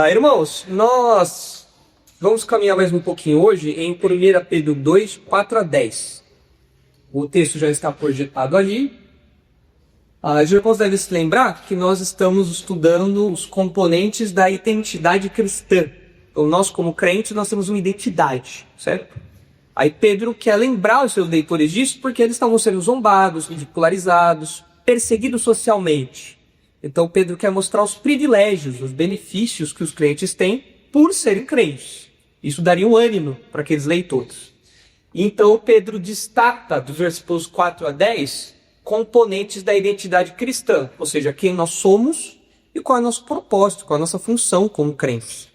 Irmãos, nós vamos caminhar mais um pouquinho hoje em 1 Pedro 2, 4 a 10. O texto já está projetado ali. Os irmãos devem se lembrar que nós estamos estudando os componentes da identidade cristã. Então, nós como crentes, nós temos uma identidade, certo? Aí Pedro quer lembrar os seus leitores disso porque eles estavam sendo zombados, ridicularizados, perseguidos socialmente. Então Pedro quer mostrar os privilégios, os benefícios que os crentes têm por serem crentes. Isso daria um ânimo para aqueles leitores. Então Pedro destaca dos versículos 4 a 10 componentes da identidade cristã, ou seja, quem nós somos e qual é o nosso propósito, qual é a nossa função como crentes.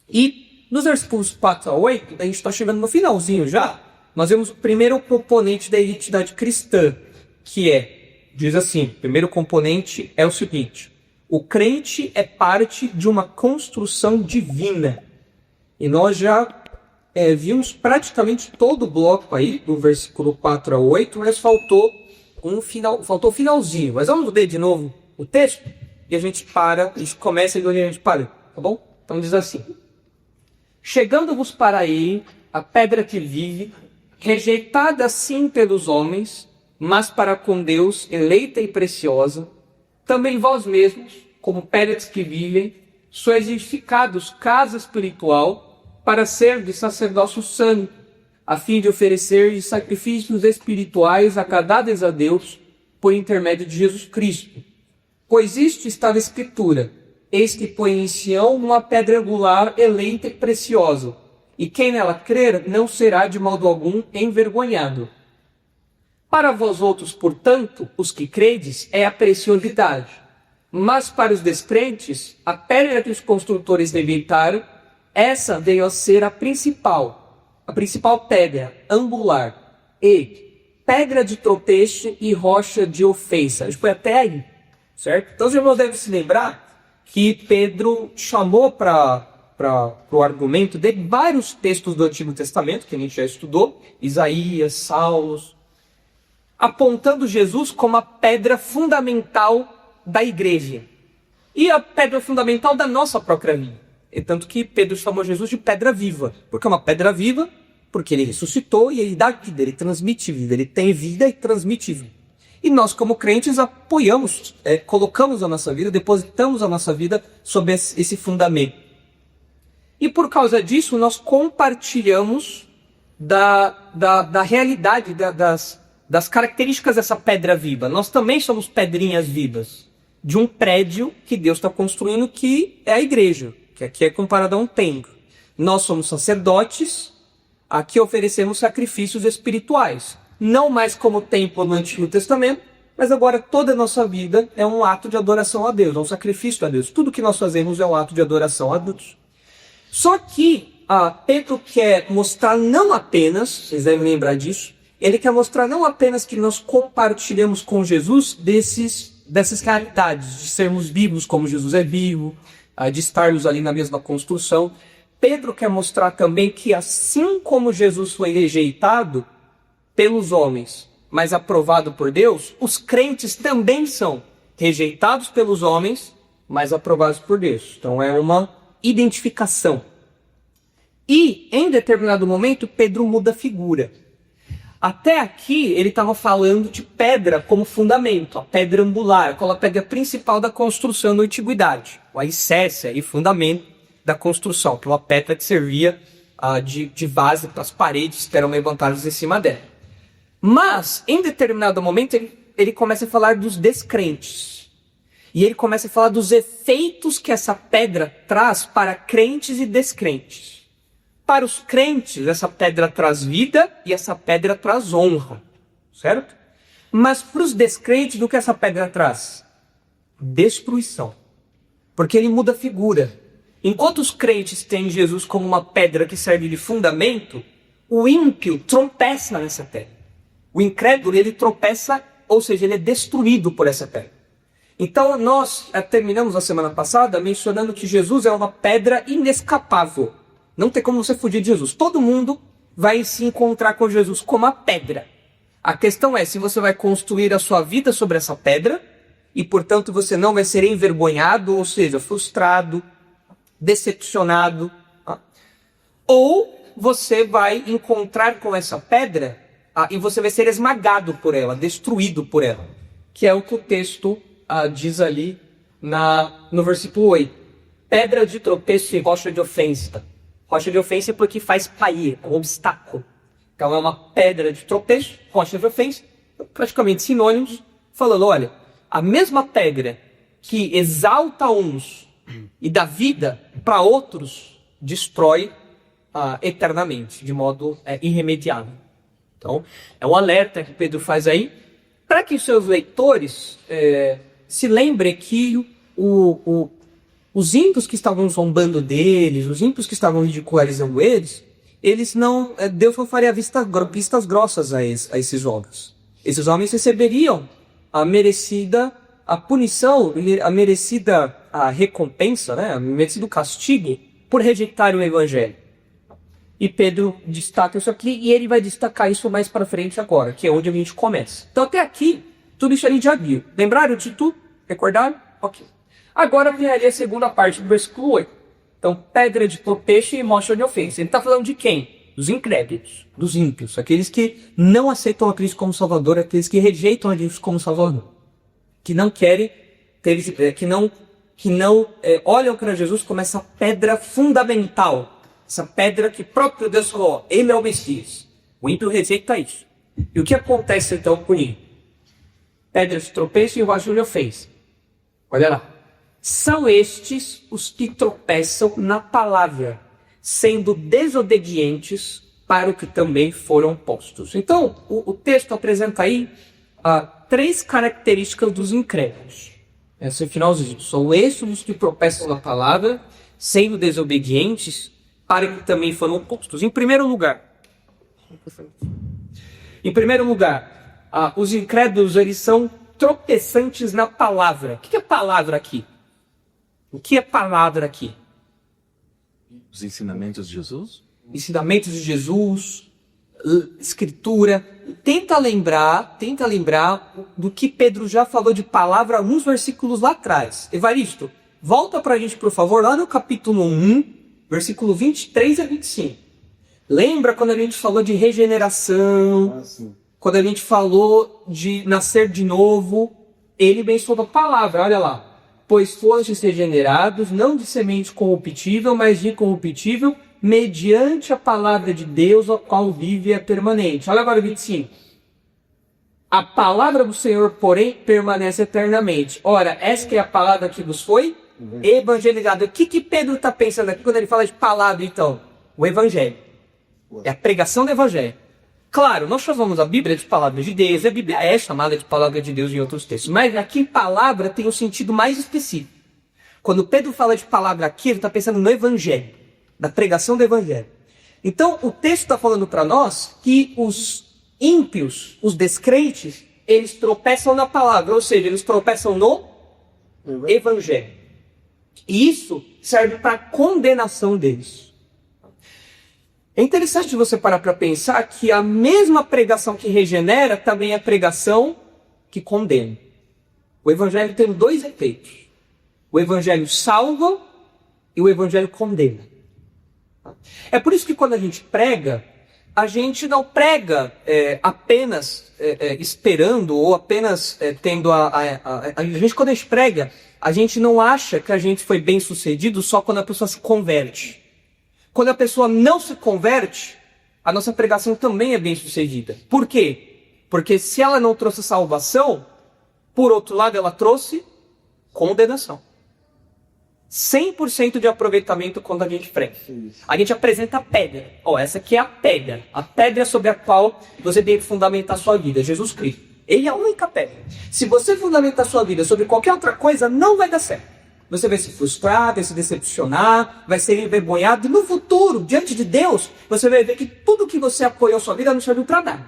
E nos versículos 4 a 8, a gente está chegando no finalzinho já, nós vemos o primeiro componente da identidade cristã, que diz assim, o primeiro componente é o seguinte: o crente é parte de uma construção divina. E nós já vimos praticamente todo o bloco aí, do versículo 4 a 8, mas faltou o finalzinho. Mas vamos ler de novo o texto e a gente começa de onde a gente para, tá bom? Então diz assim: chegando-vos para ele, a pedra que vive, rejeitada sim pelos homens, mas para com Deus eleita e preciosa, também vós mesmos, como pedras que vivem, sois edificados casa espiritual para ser de sacerdócio santo, a fim de oferecer sacrifícios espirituais agradados a Deus por intermédio de Jesus Cristo. Pois isto está na Escritura: eis que põe em Sião uma pedra angular eleita e preciosa, e quem nela crer não será de modo algum envergonhado. Para vós outros, portanto, os que credes, é a preciosidade. Mas para os descrentes, a pedra que os construtores rejeitaram, essa veio a ser a principal pedra, angular, e pedra de tropeço e rocha de ofensa. A gente foi até aí, certo? Então os irmãos devem se lembrar que Pedro chamou para o argumento de vários textos do Antigo Testamento, que a gente já estudou, Isaías, Salmos, apontando Jesus como a pedra fundamental da igreja e a pedra fundamental da nossa própria vida. E tanto que Pedro chamou Jesus de pedra viva, porque é uma pedra viva, porque ele ressuscitou e ele dá vida, ele transmite vida, ele tem vida e transmite vida. E nós como crentes apoiamos, colocamos a nossa vida, depositamos a nossa vida sobre esse fundamento. E por causa disso nós compartilhamos da realidade, das características dessa pedra viva. Nós também somos pedrinhas vivas de um prédio que Deus está construindo, que é a igreja, que aqui é comparado a um templo. Nós somos sacerdotes, aqui oferecemos sacrifícios espirituais. Não mais como o templo no Antigo Testamento, mas agora toda a nossa vida é um ato de adoração a Deus, é um sacrifício a Deus. Tudo que nós fazemos é um ato de adoração a Deus. Só que Pedro quer mostrar não apenas, vocês devem lembrar disso, ele quer mostrar não apenas que nós compartilhamos com Jesus dessas realidades, de sermos vivos como Jesus é vivo, de estarmos ali na mesma construção. Pedro quer mostrar também que assim como Jesus foi rejeitado pelos homens, mas aprovado por Deus, os crentes também são rejeitados pelos homens, mas aprovados por Deus. Então é uma identificação. E em determinado momento Pedro muda a figura. Até aqui ele estava falando de pedra como fundamento, a pedra angular, aquela pedra principal da construção da antiguidade, o alicerce e fundamento da construção, aquela pedra que servia de base para as paredes que eram levantadas em cima dela. Mas, em determinado momento, ele começa a falar dos descrentes. E ele começa a falar dos efeitos que essa pedra traz para crentes e descrentes. Para os crentes, essa pedra traz vida e essa pedra traz honra, certo? Mas para os descrentes, do que essa pedra traz? Destruição. Porque ele muda a figura. Enquanto os crentes têm Jesus como uma pedra que serve de fundamento, o ímpio tropeça nessa pedra. O incrédulo, ele tropeça, ou seja, ele é destruído por essa pedra. Então nós terminamos a semana passada mencionando que Jesus é uma pedra inescapável. Não tem como você fugir de Jesus. Todo mundo vai se encontrar com Jesus como a pedra. A questão é se você vai construir a sua vida sobre essa pedra e, portanto, você não vai ser envergonhado, ou seja, frustrado, decepcionado. Ou você vai encontrar com essa pedra e você vai ser esmagado por ela, destruído por ela. Que é o que o texto diz ali no versículo 8. Pedra de tropeço e rocha de ofensa. Rocha de ofensa é porque faz cair, é um obstáculo. Então é uma pedra de tropeço, rocha de ofensa, praticamente sinônimos, falando, olha, a mesma pedra que exalta uns e dá vida para outros, destrói eternamente, de modo irremediável. Então, é um alerta que Pedro faz aí, para que seus leitores se lembrem que os ímpios que estavam zombando deles, os ímpios que estavam ridicularizando eles não, Deus não faria vistas grossas a esses homens. Esses homens receberiam a merecida punição, a merecida recompensa, né, o merecido castigo por rejeitarem o evangelho. E Pedro destaca isso aqui, e ele vai destacar isso mais para frente agora, que é onde a gente começa. Então até aqui, tudo isso a gente já viu. Lembraram de tudo? Recordaram? Ok. Agora vem ali a segunda parte do versículo 8. Então, pedra de tropeço e rocha de ofensa. Ele está falando de quem? Dos incrédulos, dos ímpios, aqueles que não aceitam a Cristo como Salvador, aqueles que rejeitam a Cristo como Salvador, que não querem, que não olham para Jesus como essa pedra fundamental. Essa pedra que próprio Deus falou, ele é o Messias. O ímpio rejeita isso. E o que acontece então com ele? Pedra de tropeço e rocha de ofensa. Olha lá. São estes os que tropeçam na palavra, sendo desobedientes para o que também foram postos. Então, o texto apresenta aí 3 características dos incrédulos. Esse é o finalzinho. São estes os que tropeçam na palavra, sendo desobedientes para que também foram postos. Em primeiro lugar, os incrédulos, eles são tropeçantes na palavra. O que é palavra aqui? O que é palavra aqui? Os ensinamentos de Jesus? Ensinamentos de Jesus, escritura. Tenta lembrar do que Pedro já falou de palavra alguns versículos lá atrás. Evaristo, volta pra gente, por favor, lá no capítulo 1, versículo 23 a 25. Lembra quando a gente falou de regeneração, quando a gente falou de nascer de novo? Ele mencionou a palavra, olha lá. Pois fostes regenerados, não de semente corruptível, mas de incorruptível, mediante a palavra de Deus, a qual vive e é permanente. Olha agora o 25. A palavra do Senhor, porém, permanece eternamente. Ora, essa que é a palavra que vos foi evangelizada. O que Pedro está pensando aqui quando ele fala de palavra, então? O evangelho. É a pregação do evangelho. Claro, nós chamamos a Bíblia de palavra de Deus, a Bíblia é chamada de palavra de Deus em outros textos, mas aqui palavra tem um sentido mais específico. Quando Pedro fala de palavra aqui, ele está pensando no evangelho, da pregação do evangelho. Então, o texto está falando para nós que os ímpios, os descrentes, eles tropeçam na palavra, ou seja, eles tropeçam no evangelho. E isso serve para a condenação deles. É interessante você parar para pensar que a mesma pregação que regenera também é a pregação que condena. O evangelho tem 2 efeitos. O evangelho salva e o evangelho condena. É por isso que quando a gente prega, a gente não prega apenas esperando ou apenas tendo a gente, quando a gente prega, a gente não acha que a gente foi bem sucedido só quando a pessoa se converte. Quando a pessoa não se converte, a nossa pregação também é bem sucedida. Por quê? Porque se ela não trouxe salvação, por outro lado ela trouxe condenação. 100% de aproveitamento quando a gente prega. A gente apresenta a pedra. Essa aqui é a pedra sobre a qual você tem que fundamentar a sua vida, Jesus Cristo. Ele é a única pedra. Se você fundamentar a sua vida sobre qualquer outra coisa, não vai dar certo. Você vai se frustrar, vai se decepcionar, vai ser envergonhado. E no futuro, diante de Deus, você vai ver que tudo que você apoiou a sua vida não serviu para nada.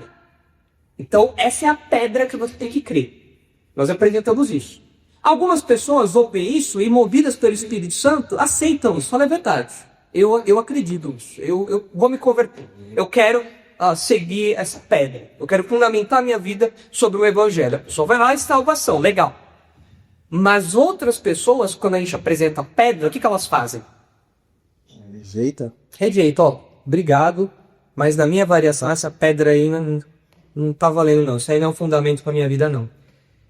Então, essa é a pedra que você tem que crer. Nós apresentamos isso. Algumas pessoas ouvem isso e, movidas pelo Espírito Santo, aceitam isso. Fala a verdade. Eu acredito nisso. Eu vou me converter. Eu quero seguir essa pedra. Eu quero fundamentar a minha vida sobre o Evangelho. A pessoa vai lá e salvação. Legal. Mas outras pessoas, quando a gente apresenta a pedra, o que elas fazem? Rejeita, ó, obrigado, mas na minha variação, essa pedra aí não tá valendo não, isso aí não é um fundamento para minha vida não.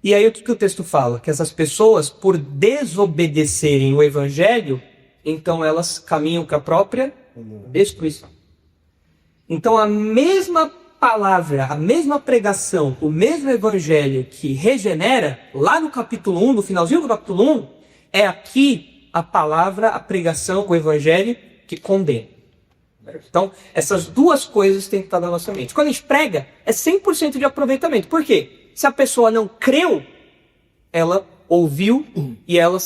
E aí o que o texto fala? Que essas pessoas, por desobedecerem o evangelho, então elas caminham para a própria destruição. Então a mesma palavra, a mesma pregação, o mesmo evangelho que regenera, lá no capítulo 1, no finalzinho do capítulo 1, é aqui a palavra, a pregação, o evangelho que condena. Então, essas duas coisas têm que estar na nossa mente. Quando a gente prega, é 100% de aproveitamento. Por quê? Se a pessoa não creu, ela ouviu e ela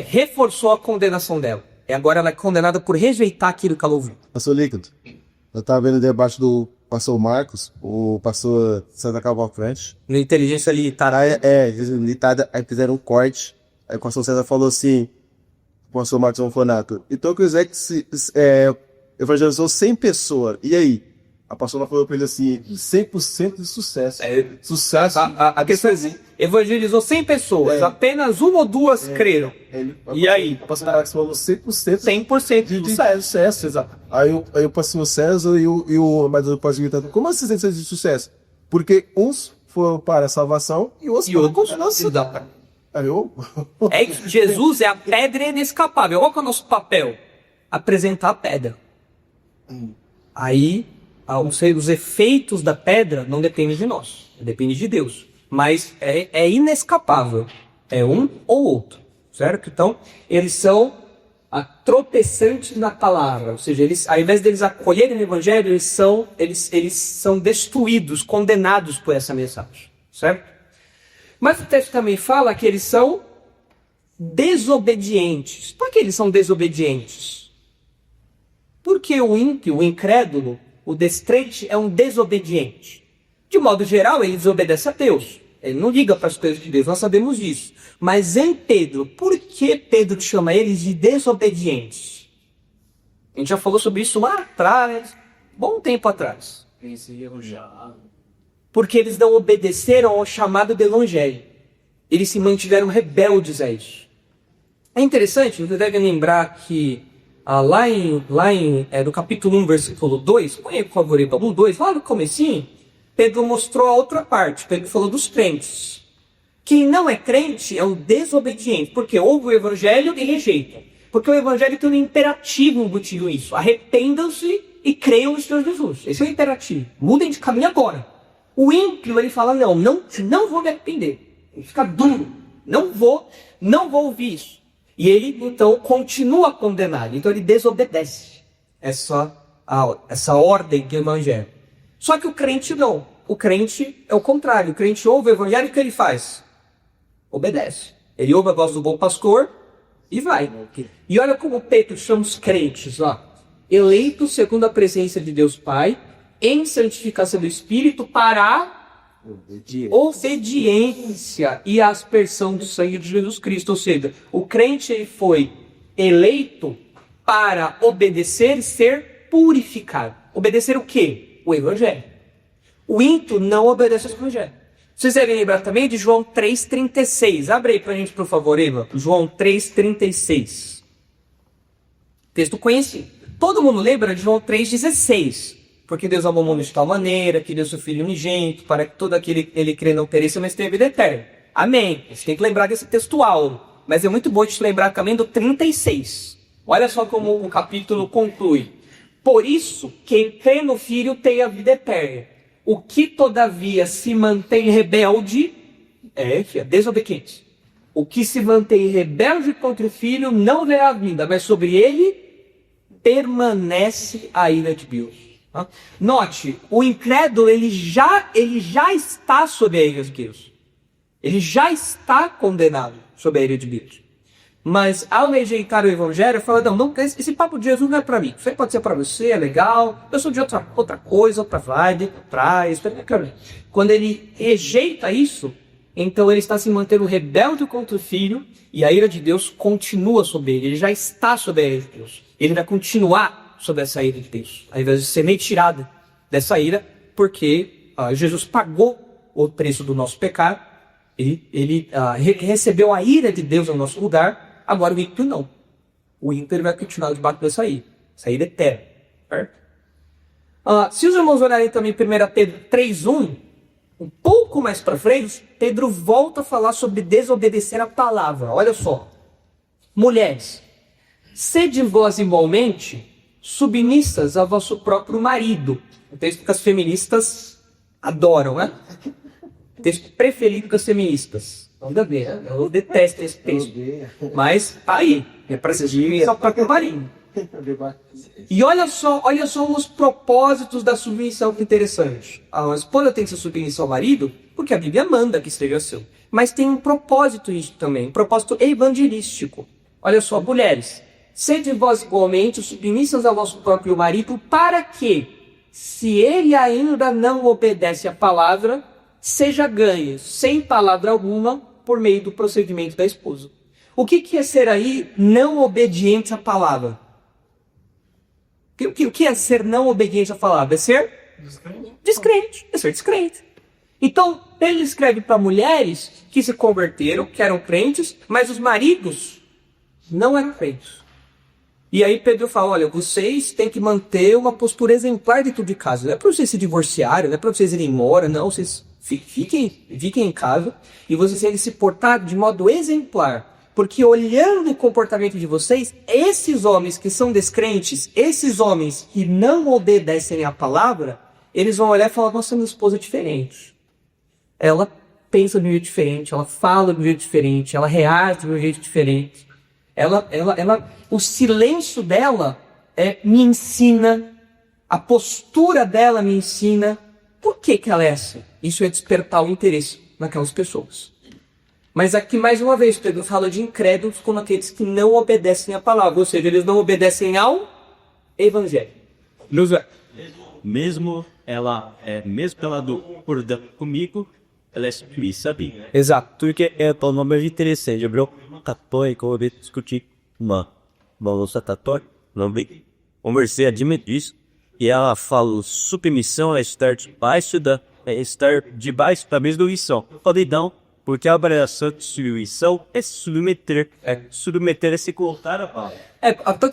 reforçou a condenação dela. E agora ela é condenada por rejeitar aquilo que ela ouviu. Pastor Líquido, eu estava vendo o debate do pastor Marcos, o pastor Santa Cavalcante. No Inteligência Limitada. Limitada, aí fizeram um corte. Aí o pastor César falou assim, o pastor Marcos Monfonato, então que o Zé evangelizou 100 pessoas, e aí? A pastora falou pra ele assim, 100% de sucesso. Sucesso. A questão é assim, evangelizou 100 pessoas, apenas uma ou duas creram. E aí? O pastor Marcos falou 100%. 100% de sucesso, exato. Aí o pastor César e o pastor gritando, como assim 100% de sucesso? Porque uns foram para a salvação e outros para a condenação. É que Jesus é a pedra inescapável. Qual que é o nosso papel? Apresentar a pedra. Aí, os efeitos da pedra não dependem de nós, depende de Deus. Mas é inescapável. É um ou outro, certo? Então, eles são tropeçantes na palavra. Ou seja, eles, ao invés deles acolherem o evangelho, eles são destruídos, condenados por essa mensagem, certo? Mas o texto também fala que eles são desobedientes. Por que eles são desobedientes? Porque o ímpio, o incrédulo, o descrente é um desobediente. De modo geral, ele desobedece a Deus. Ele não liga para as coisas de Deus, nós sabemos disso. Mas em Pedro, por que Pedro chama eles de desobedientes? A gente já falou sobre isso lá atrás, bom tempo atrás. Porque eles não obedeceram ao chamado do evangelho. Eles se mantiveram rebeldes a isso. É interessante, você deve lembrar que no capítulo 1, versículo 2, põe por favor aí, 1, 2, lá no comecinho, Pedro mostrou a outra parte. Pedro falou dos crentes. Quem não é crente é um desobediente, porque ouve o evangelho e rejeita. Porque o evangelho tem um imperativo embutido nisso. Arrependam-se e creiam no Senhor Jesus. Esse é o imperativo. Mudem de caminho agora. O ímpio, ele fala, não vou me arrepender. Ele fica duro. Não vou ouvir isso. E ele, então, continua condenado. Então, ele desobedece essa ordem do evangelho. Só que o crente não. O crente é o contrário. O crente ouve o evangelho e o que ele faz? Obedece. Ele ouve a voz do bom pastor e vai. E olha como Pedro chama os crentes, ó. Eleitos segundo a presença de Deus Pai, em santificação do Espírito para a obediência e a aspersão do sangue de Jesus Cristo. Ou seja, o crente ele foi eleito para obedecer e ser purificado. Obedecer o quê? O Evangelho. O ímpio não obedece ao Evangelho. Vocês devem lembrar também de João 3,36. Abre aí pra gente, por favor, Eva. João 3,36. Texto conhecido. Todo mundo lembra de João 3,16. Porque Deus amou o mundo de tal maneira, que deu seu Filho unigênito, para que todo aquele que ele crê não pereça, mas tenha vida eterna. Amém. A gente tem que lembrar desse textual. Mas é muito bom a gente lembrar também do 36. Olha só como o capítulo conclui. Por isso, quem crê no Filho tem a vida eterna. O que, todavia, se mantém rebelde é desobediente. O que se mantém rebelde contra o Filho não verá a vida, mas sobre ele permanece a ira de Deus. Note, o incrédulo ele já está sob a ira de Deus. Ele já está condenado sob a ira de Deus. Mas ao rejeitar o evangelho, fala, não, esse papo de Jesus não é para mim. Isso aí pode ser para você, é legal. Eu sou de outra coisa, outra vibe, praia. Quando ele rejeita isso, então ele está se mantendo rebelde contra o Filho e a ira de Deus continua sobre ele. Ele já está sob a ira de Deus. Ele vai continuar sobre essa ira de Deus, ao invés de ser retirado dessa ira, porque Jesus pagou o preço do nosso pecado, ele recebeu a ira de Deus no nosso lugar, agora o ímpio não. O ímpeto vai continuar debaixo dessa ira. Essa ira é eterna. Certo? Se os irmãos olharem também 1 Pedro 3:1, um pouco mais para frente, Pedro volta a falar sobre desobedecer a palavra. Olha só. Mulheres, sede vós igualmente submissas a vosso próprio marido. O texto que as feministas adoram, né? O texto preferido das feministas. Nada a ver, né? Eu detesto esse texto. Mas tá aí. É para ser ao próprio marido. E olha só os propósitos da submissão, que interessante. A esposa tem que se submissão ao marido, porque a Bíblia manda que esteja assim. Mas tem um propósito isso também, um propósito evangelístico. Olha só, mulheres, sede vós igualmente submissas ao vosso próprio marido, para que, se ele ainda não obedece à palavra, seja ganho, sem palavra alguma, por meio do procedimento da esposa. O que é ser aí não obediente à palavra? O que é ser não obediente à palavra? É ser descrente. É ser descrente. Então, ele escreve para mulheres que se converteram, que eram crentes, mas os maridos não eram crentes. E aí Pedro fala, olha, vocês têm que manter uma postura exemplar dentro de casa. Não é para vocês se divorciarem, não é para vocês irem embora, não. Vocês fiquem em casa e vocês têm que se portar de modo exemplar. Porque olhando o comportamento de vocês, esses homens que são descrentes, esses homens que não obedecem à palavra, eles vão olhar e falar, nossa, minha esposa é diferente. Ela pensa de um jeito diferente, ela fala de um jeito diferente, ela reage de um jeito diferente. O silêncio dela me ensina, a postura dela me ensina. Por que ela é assim? Isso é despertar o interesse naquelas pessoas. Mas aqui, mais uma vez, Pedro fala de incrédulos como aqueles que não obedecem à palavra. Ou seja, eles não obedecem ao evangelho. Mesmo ela concordando comigo, ela é submissa a mim. Exato. Porque é o nome interessante, bro. Católico, eu vou discutir uma moça católica, não bem. Conversei a disso e ela falou submissão é estar debaixo da mesma missão. Falei não. Porque a abreviação de submissão é submeter. Submeter é se colocar a palavra. Tanto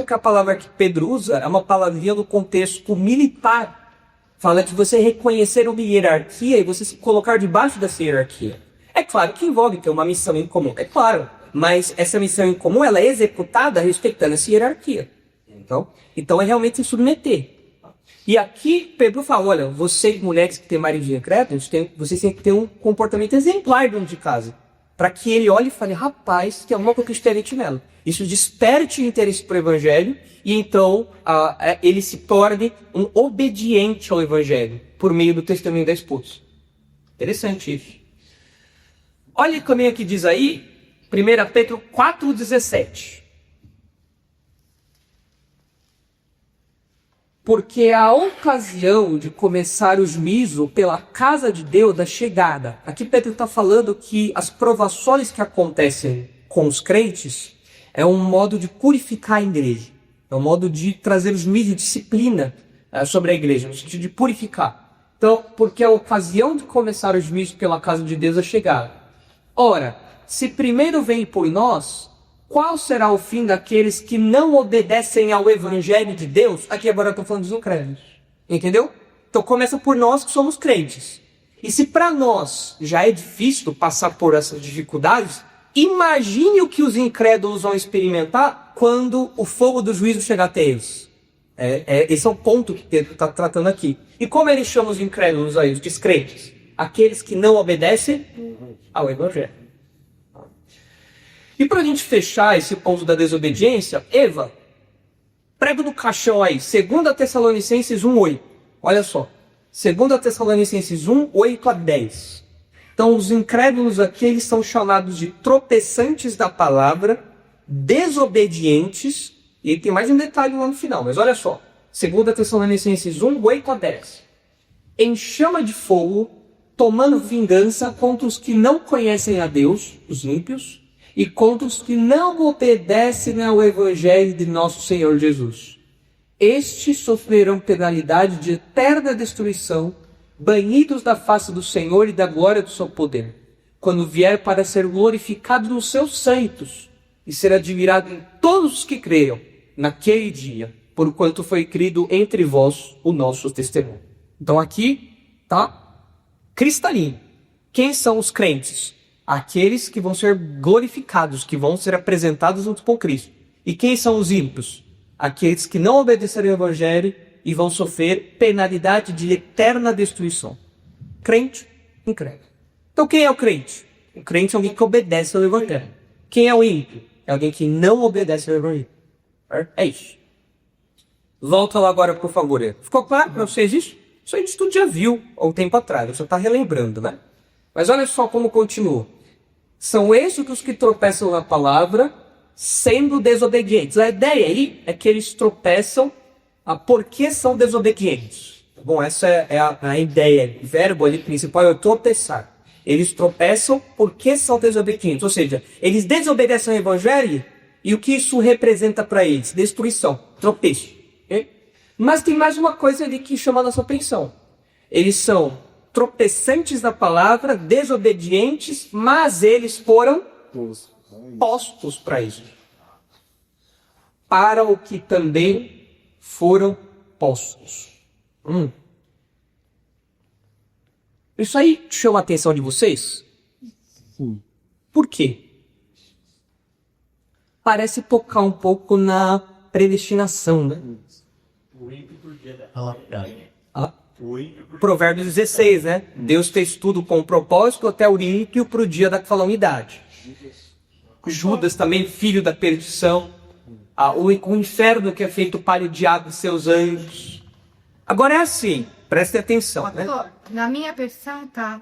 que a palavra que Pedro usa é uma palavrinha no contexto militar. Fala de você reconhecer uma hierarquia e você se colocar debaixo dessa hierarquia. É claro que envolve ter uma missão em comum, é claro. Mas essa missão em comum ela é executada respeitando essa hierarquia. Então é realmente se submeter. E aqui Pedro fala, olha, vocês mulheres que têm marido incrédulos, vocês têm que ter um comportamento exemplar dentro de casa. Para que ele olhe e fale, rapaz, tem alguma coisa diferente nela. Isso desperte o interesse para o evangelho e então ele se torne um obediente ao evangelho por meio do testemunho da esposa. Interessante isso. Olha também aqui diz aí, 1 Pedro 4,17. Porque a ocasião de começar o juízo pela casa de Deus é chegada. Aqui Pedro está falando que as provações que acontecem com os crentes é um modo de purificar a igreja. É um modo de trazer juízo e disciplina sobre a igreja, no sentido de purificar. Então, porque a ocasião de começar o juízo pela casa de Deus é chegada. Ora, se primeiro vem por nós, qual será o fim daqueles que não obedecem ao evangelho de Deus? Aqui agora eu estou falando dos incrédulos. Entendeu? Então começa por nós que somos crentes. E se para nós já é difícil passar por essas dificuldades, imagine o que os incrédulos vão experimentar quando o fogo do juízo chegar até eles. Esse é o ponto que Pedro está tratando aqui. E como ele chama os incrédulos aí, os descrentes? Aqueles que não obedecem ao evangelho. E para a gente fechar esse ponto da desobediência, Eva, prega no caixão aí, 2 Tessalonicenses 1:8. Olha só, 2 Tessalonicenses 1:8-10. Então os incrédulos aqui, eles são chamados de tropeçantes da palavra, desobedientes, e tem mais um detalhe lá no final, mas olha só, 2 Tessalonicenses 1:8-10. Em chama de fogo, tomando vingança contra os que não conhecem a Deus, os ímpios, e contra os que não obedecem ao evangelho de nosso Senhor Jesus. Estes sofrerão penalidade de eterna destruição, banidos da face do Senhor e da glória do seu poder, quando vier para ser glorificado nos seus santos, e ser admirado em todos os que creiam naquele dia, porquanto foi crido entre vós o nosso testemunho. Então aqui tá cristalino. Quem são os crentes? Aqueles que vão ser glorificados, que vão ser apresentados junto com Cristo. E quem são os ímpios? Aqueles que não obedeceram ao Evangelho e vão sofrer penalidade de eterna destruição. Crente, incrédulo. Então quem é o crente? O crente é alguém que obedece ao Evangelho. Quem é o ímpio? É alguém que não obedece ao Evangelho. É isso. Volta lá agora, por favor. Ficou claro para vocês isso? Isso a gente tudo já viu há um tempo atrás, você está relembrando, né? Mas olha só como continua. São esses os que tropeçam na palavra, sendo desobedientes. A ideia aí é que eles tropeçam porque são desobedientes. Bom, essa é a ideia. O verbo ali principal é tropeçar. Eles tropeçam porque são desobedientes. Ou seja, eles desobedecem ao Evangelho e o que isso representa para eles? Destruição, tropeço. Okay? Mas tem mais uma coisa ali que chama a nossa atenção. Eles são tropeçantes na palavra, desobedientes, mas eles foram postos para isso. Para o que também foram postos. Isso aí chama a atenção de vocês? Por quê? Parece tocar um pouco na predestinação, né? Provérbios 16, né? Deus fez tudo com propósito até o ímpio para o dia da calamidade. Judas também, filho da perdição. O inferno que é feito para o diabo e seus anjos. Agora é assim, preste atenção, né? Na minha versão tá...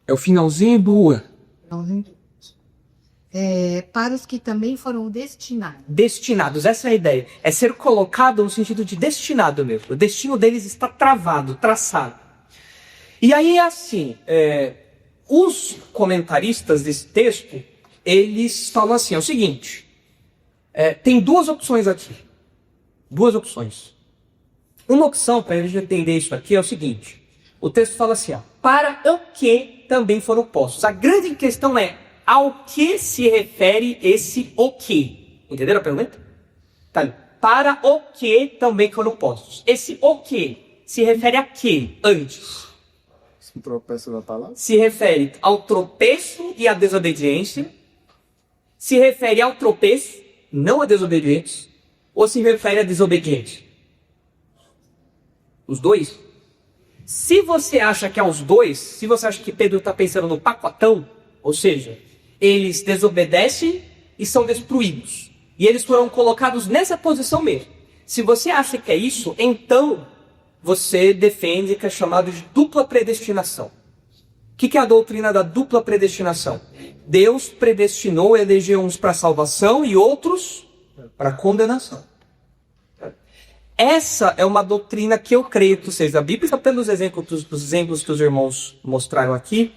É o finalzinho boa. para os que também foram destinados. Destinados, essa é a ideia. É ser colocado no sentido de destinado mesmo. O destino deles está travado, traçado. E aí é assim, os comentaristas desse texto, eles falam assim, é o seguinte, tem duas opções aqui. Duas opções. Uma opção, para a gente entender isso aqui, é o seguinte. O texto fala assim, para o que também foram postos. A grande questão é, ao que se refere esse o que? Entenderam a pergunta? Tá ali. Para o que também foram postos. Esse o que se refere a que antes? Se tropeça na palavra? Se refere ao tropeço e à desobediência. Se refere ao tropeço, não à desobediência. Ou se refere à desobediência? Os dois? Se você acha que é os dois, se você acha que Pedro está pensando no pacotão, ou seja, eles desobedecem e são destruídos. E eles foram colocados nessa posição mesmo. Se você acha que é isso, então você defende que é chamado de dupla predestinação. O que é a doutrina da dupla predestinação? Deus predestinou, elegeu uns para salvação e outros para condenação. Essa é uma doutrina que eu creio que, ou seja, a Bíblia, pelos exemplos que os irmãos mostraram aqui,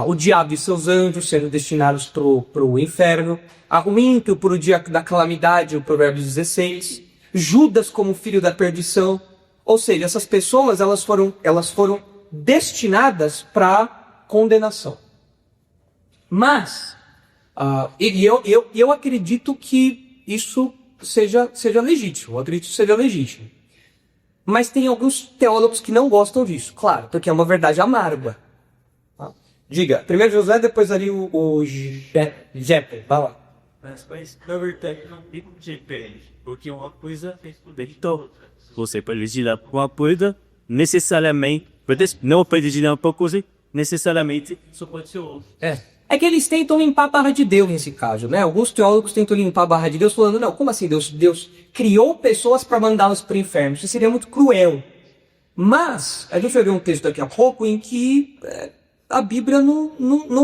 o diabo e seus anjos sendo destinados para o inferno, o ímpio para o dia da calamidade, o Provérbios 16, Judas como filho da perdição, ou seja, essas pessoas elas foram destinadas para condenação. Mas, eu acredito que isso seja legítimo, eu acredito que seja legítimo. Mas tem alguns teólogos que não gostam disso, claro, porque é uma verdade amarga. Diga, primeiro Josué, depois ali o Jepe, vai lá. Mas na verdade não tem diferente, porque uma coisa é então você pode legislar uma coisa necessariamente, não pode legislar uma coisa necessariamente só pode ser outro. É que eles tentam limpar a barra de Deus nesse caso, né? Alguns teólogos tentam limpar a barra de Deus falando, não, como assim Deus criou pessoas para mandá-las para o inferno? Isso seria muito cruel. Mas a gente vai ver um texto daqui a pouco em que a Bíblia não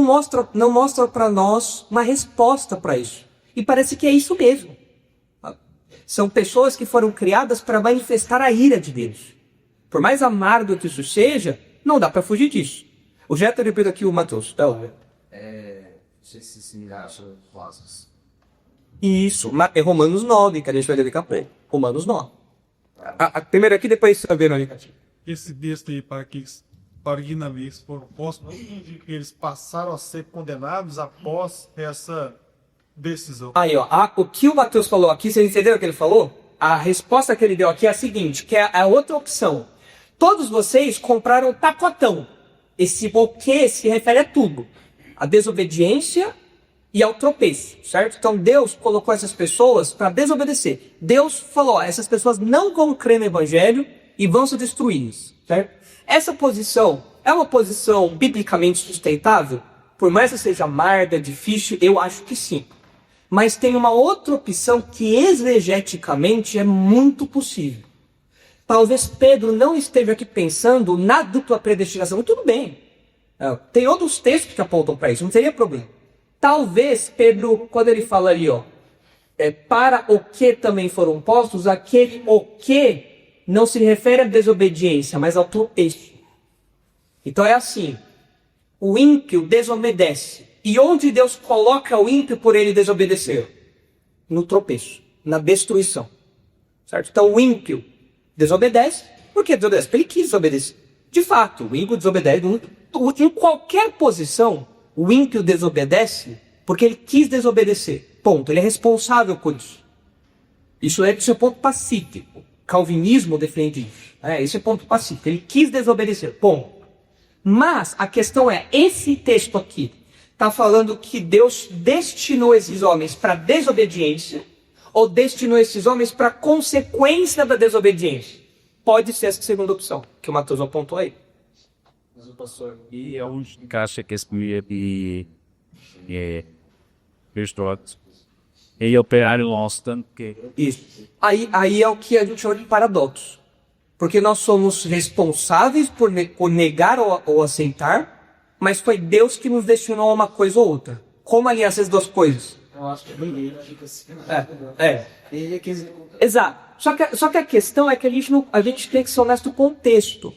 mostra para nós uma resposta para isso. E parece que é isso mesmo. São pessoas que foram criadas para manifestar a ira de Deus. Por mais amargo que isso seja, não dá para fugir disso. O Jeter repita aqui o Matheus. Isso, é Romanos 9, que a gente vai ler daqui a pouco. Romanos 9. Primeiro aqui, depois você vai ver ali. Esse texto aí, para originalmente foram postos, eles passaram a ser condenados após essa decisão. Aí, ó, o que o Mateus falou aqui, vocês entenderam o que ele falou? A resposta que ele deu aqui é a seguinte, que é a outra opção. Todos vocês compraram pacotão. Esse o que se refere a tudo. A desobediência e ao tropeço, certo? Então Deus colocou essas pessoas para desobedecer. Deus falou, ó, essas pessoas não vão crer no evangelho e vão ser destruídas, certo? Essa posição é uma posição biblicamente sustentável? Por mais que seja amarga, difícil, eu acho que sim. Mas tem uma outra opção que exegeticamente é muito possível. Talvez Pedro não esteja aqui pensando na dupla predestinação. Tudo bem. Tem outros textos que apontam para isso, não teria problema. Talvez Pedro, quando ele fala ali, ó, para o que também foram postos, aquele o que não se refere à desobediência, mas ao tropeço. Então é assim, o ímpio desobedece. E onde Deus coloca o ímpio por ele desobedecer? No tropeço, na destruição. Certo? Então o ímpio desobedece. Por que desobedece? Porque ele quis desobedecer. De fato, o ímpio desobedece. Em qualquer posição, o ímpio desobedece porque ele quis desobedecer. Ponto. Ele é responsável por isso. Isso é ponto pacífico. Calvinismo defende isso. Esse é ponto pacífico. Ele quis desobedecer. Ponto. Mas a questão é, esse texto aqui está falando que Deus destinou esses homens para desobediência ou destinou esses homens para consequência da desobediência? Pode ser essa segunda opção, que o Mateus apontou aí. Mas o pastor, e aonde encaixa que esse virtuoso e operário Austin que Isso. Aí é o que a gente chama de paradoxo. Porque nós somos responsáveis por negar ou aceitar, mas foi Deus que nos destinou a uma coisa ou outra. Como alinhar essas duas coisas? Eu acho que ninguém fica assim. Ele é que... Exato. Só que a questão é que a gente tem que ser honesto com o texto.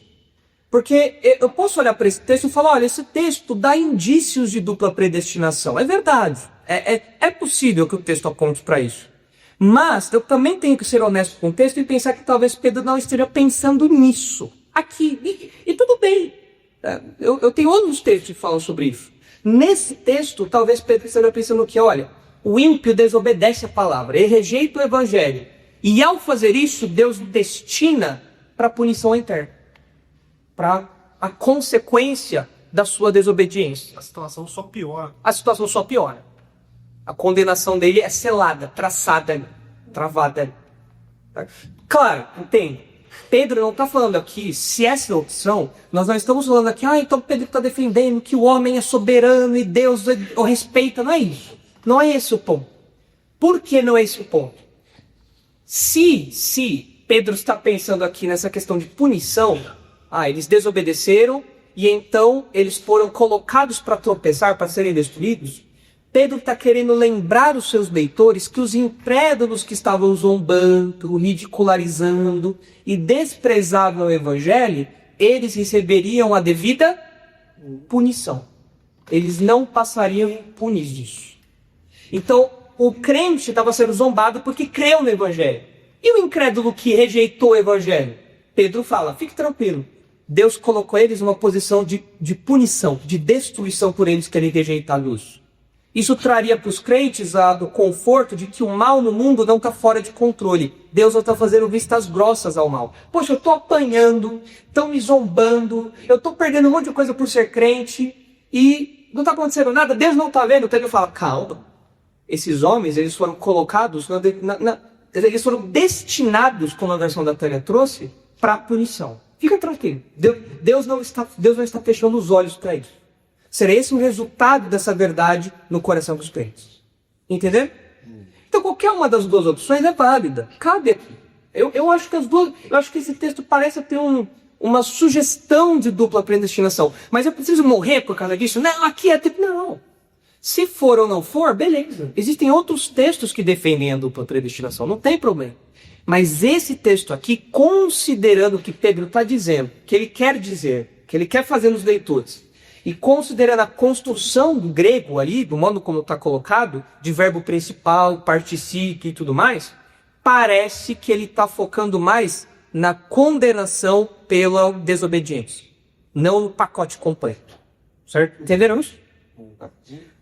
Porque eu posso olhar para esse texto e falar, olha, esse texto dá indícios de dupla predestinação. É verdade. É possível que o texto aponte para isso. Mas eu também tenho que ser honesto com o texto e pensar que talvez Pedro não esteja pensando nisso. Aqui. E tudo bem. Eu tenho outros textos que falam sobre isso. Nesse texto, talvez Pedro esteja pensando que, olha, o ímpio desobedece a palavra, ele rejeita o evangelho. E ao fazer isso, Deus o destina para a punição eterna. Para a consequência da sua desobediência. A situação só piora. A situação só piora. A condenação dele é selada, traçada, travada. Claro, entende? Pedro não está falando aqui, se essa é a opção, nós não estamos falando aqui, então Pedro está defendendo que o homem é soberano e Deus o respeita. Não é isso. Não é esse o ponto. Por que não é esse o ponto? Se Pedro está pensando aqui nessa questão de punição, eles desobedeceram e então eles foram colocados para tropeçar, para serem destruídos, Pedro está querendo lembrar os seus leitores que os incrédulos que estavam zombando, ridicularizando e desprezavam o evangelho, eles receberiam a devida punição. Eles não passariam impunes disso. Então, o crente estava sendo zombado porque creu no evangelho. E o incrédulo que rejeitou o evangelho? Pedro fala, fique tranquilo. Deus colocou eles numa posição de punição, de destruição por eles terem rejeitado isso. Isso traria para os crentes o conforto de que o mal no mundo não está fora de controle. Deus não está fazendo vistas grossas ao mal. Poxa, eu estou apanhando, estão me zombando, eu estou perdendo um monte de coisa por ser crente e não está acontecendo nada, Deus não está vendo. Então ele fala, calma, esses homens eles foram colocados, eles foram destinados, como a versão da Tânia trouxe, para a punição. Fica tranquilo, Deus não está fechando os olhos para isso. Será esse o resultado dessa verdade no coração dos crentes. Entendeu? Então qualquer uma das duas opções é válida. Cabe aqui. Eu acho que as duas. Eu acho que esse texto parece ter uma sugestão de dupla predestinação. Mas eu preciso morrer por causa disso? Não, aqui é tipo. Não. Se for ou não for, beleza. Existem outros textos que defendem a dupla predestinação. Não tem problema. Mas esse texto aqui, considerando o que Pedro está dizendo, que ele quer dizer, que ele quer fazer nos leitores, e considerando a construção do grego ali, do modo como está colocado, de verbo principal, particípio e tudo mais, parece que ele está focando mais na condenação pela desobediência. não no pacote completo. Certo? Entenderam isso?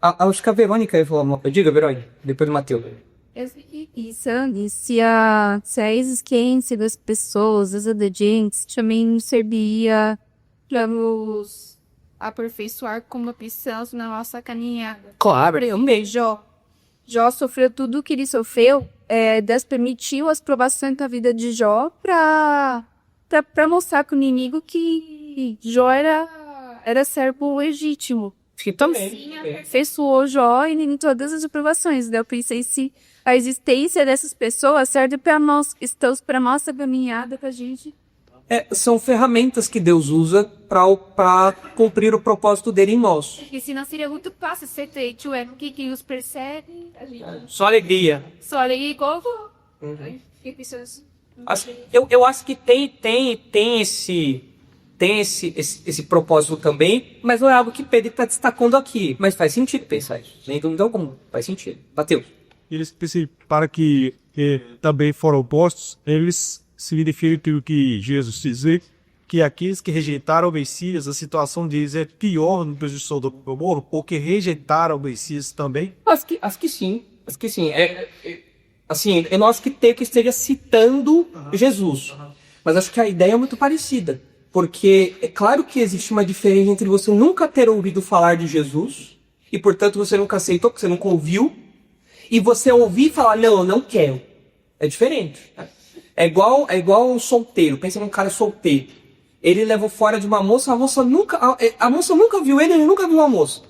Acho que a Verônica ia falar uma coisa. Diga, Verônica, depois o Matheus. Isso, se a existência das pessoas, das obedientes, também servia para nos aperfeiçoar como cristãos na nossa caminhada. Claro. Também, Jó sofreu tudo o que ele sofreu, Deus permitiu as provações da vida de Jó para mostrar para o inimigo que Jó era servo legítimo. Então, sim, aperfeiçoou Jó em todas as aprovações. Eu pensei se a existência dessas pessoas serve para nós, estamos para nossa caminhada, para a gente. São ferramentas que Deus usa para cumprir o propósito dele em nós. Porque senão seria muito fácil ser feito, o que os persegue. Só alegria. Só ali igual. Eu acho que tem esse propósito também, mas não é algo que Pedro está destacando aqui. Mas faz sentido pensar isso. Então, como? Faz sentido. Bateu. Eles, para que também foram postos, eles se verificam pelo que Jesus diz, que aqueles que rejeitaram o Messias, a situação deles é pior no prejuízo do povo, ou que rejeitaram o Messias também? Acho que sim. Assim, eu não acho que que esteja citando Jesus. Mas acho que a ideia é muito parecida. Porque é claro que existe uma diferença entre você nunca ter ouvido falar de Jesus, e portanto você nunca aceitou, porque você nunca ouviu, e você ouvir e falar, não, eu não quero. É diferente. É igual um solteiro. Pensa num cara solteiro. Ele levou fora de uma moça, a moça nunca viu ele nunca viu uma moça.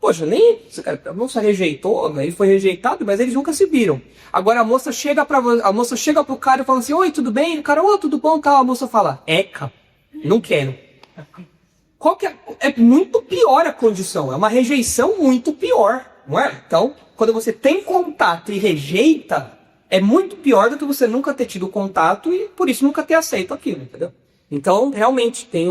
Poxa, a moça rejeitou, ele foi rejeitado, mas eles nunca se viram. Agora a moça chega pro cara e fala assim, oi, tudo bem? O cara, tudo bom, tal. A moça fala, cara, não quero. É muito pior a condição, é uma rejeição muito pior, não é? Então, quando você tem contato e rejeita, é muito pior do que você nunca ter tido contato e por isso nunca ter aceito aquilo, entendeu? Então, realmente, tem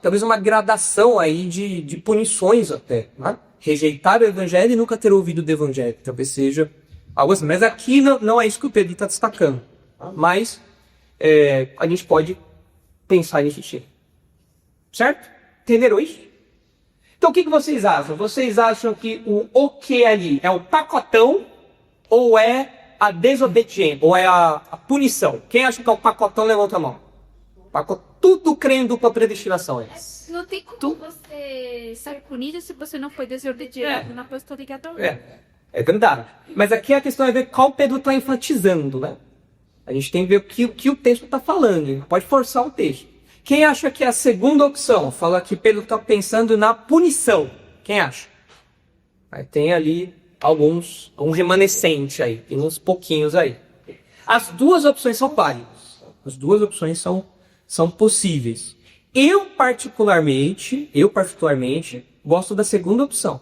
talvez uma gradação aí de punições até, né? Rejeitar o evangelho e nunca ter ouvido do evangelho, talvez seja algo assim. Mas aqui não é isso que o Pedro está destacando. Mas a gente pode pensar nisso sim. Certo? Entenderam isso? Então, o que vocês acham? Vocês acham que o que ali é o pacotão ou é a desobediência, ou é a punição? Quem acha que é o pacotão, levanta a mão. Tudo crendo com a predestinação. Não tem como você ser punido se você não foi desobediente na apostólica doutrina. É verdade. Mas aqui a questão é ver qual Pedro está enfatizando, né? A gente tem que ver o que o texto está falando. Ele pode forçar o texto. Quem acha que é a segunda opção? Fala que Pedro está pensando na punição. Quem acha? Aí tem ali um remanescente aí. Tem uns pouquinhos aí. As duas opções são válidas. As duas opções são possíveis. Eu particularmente, gosto da segunda opção.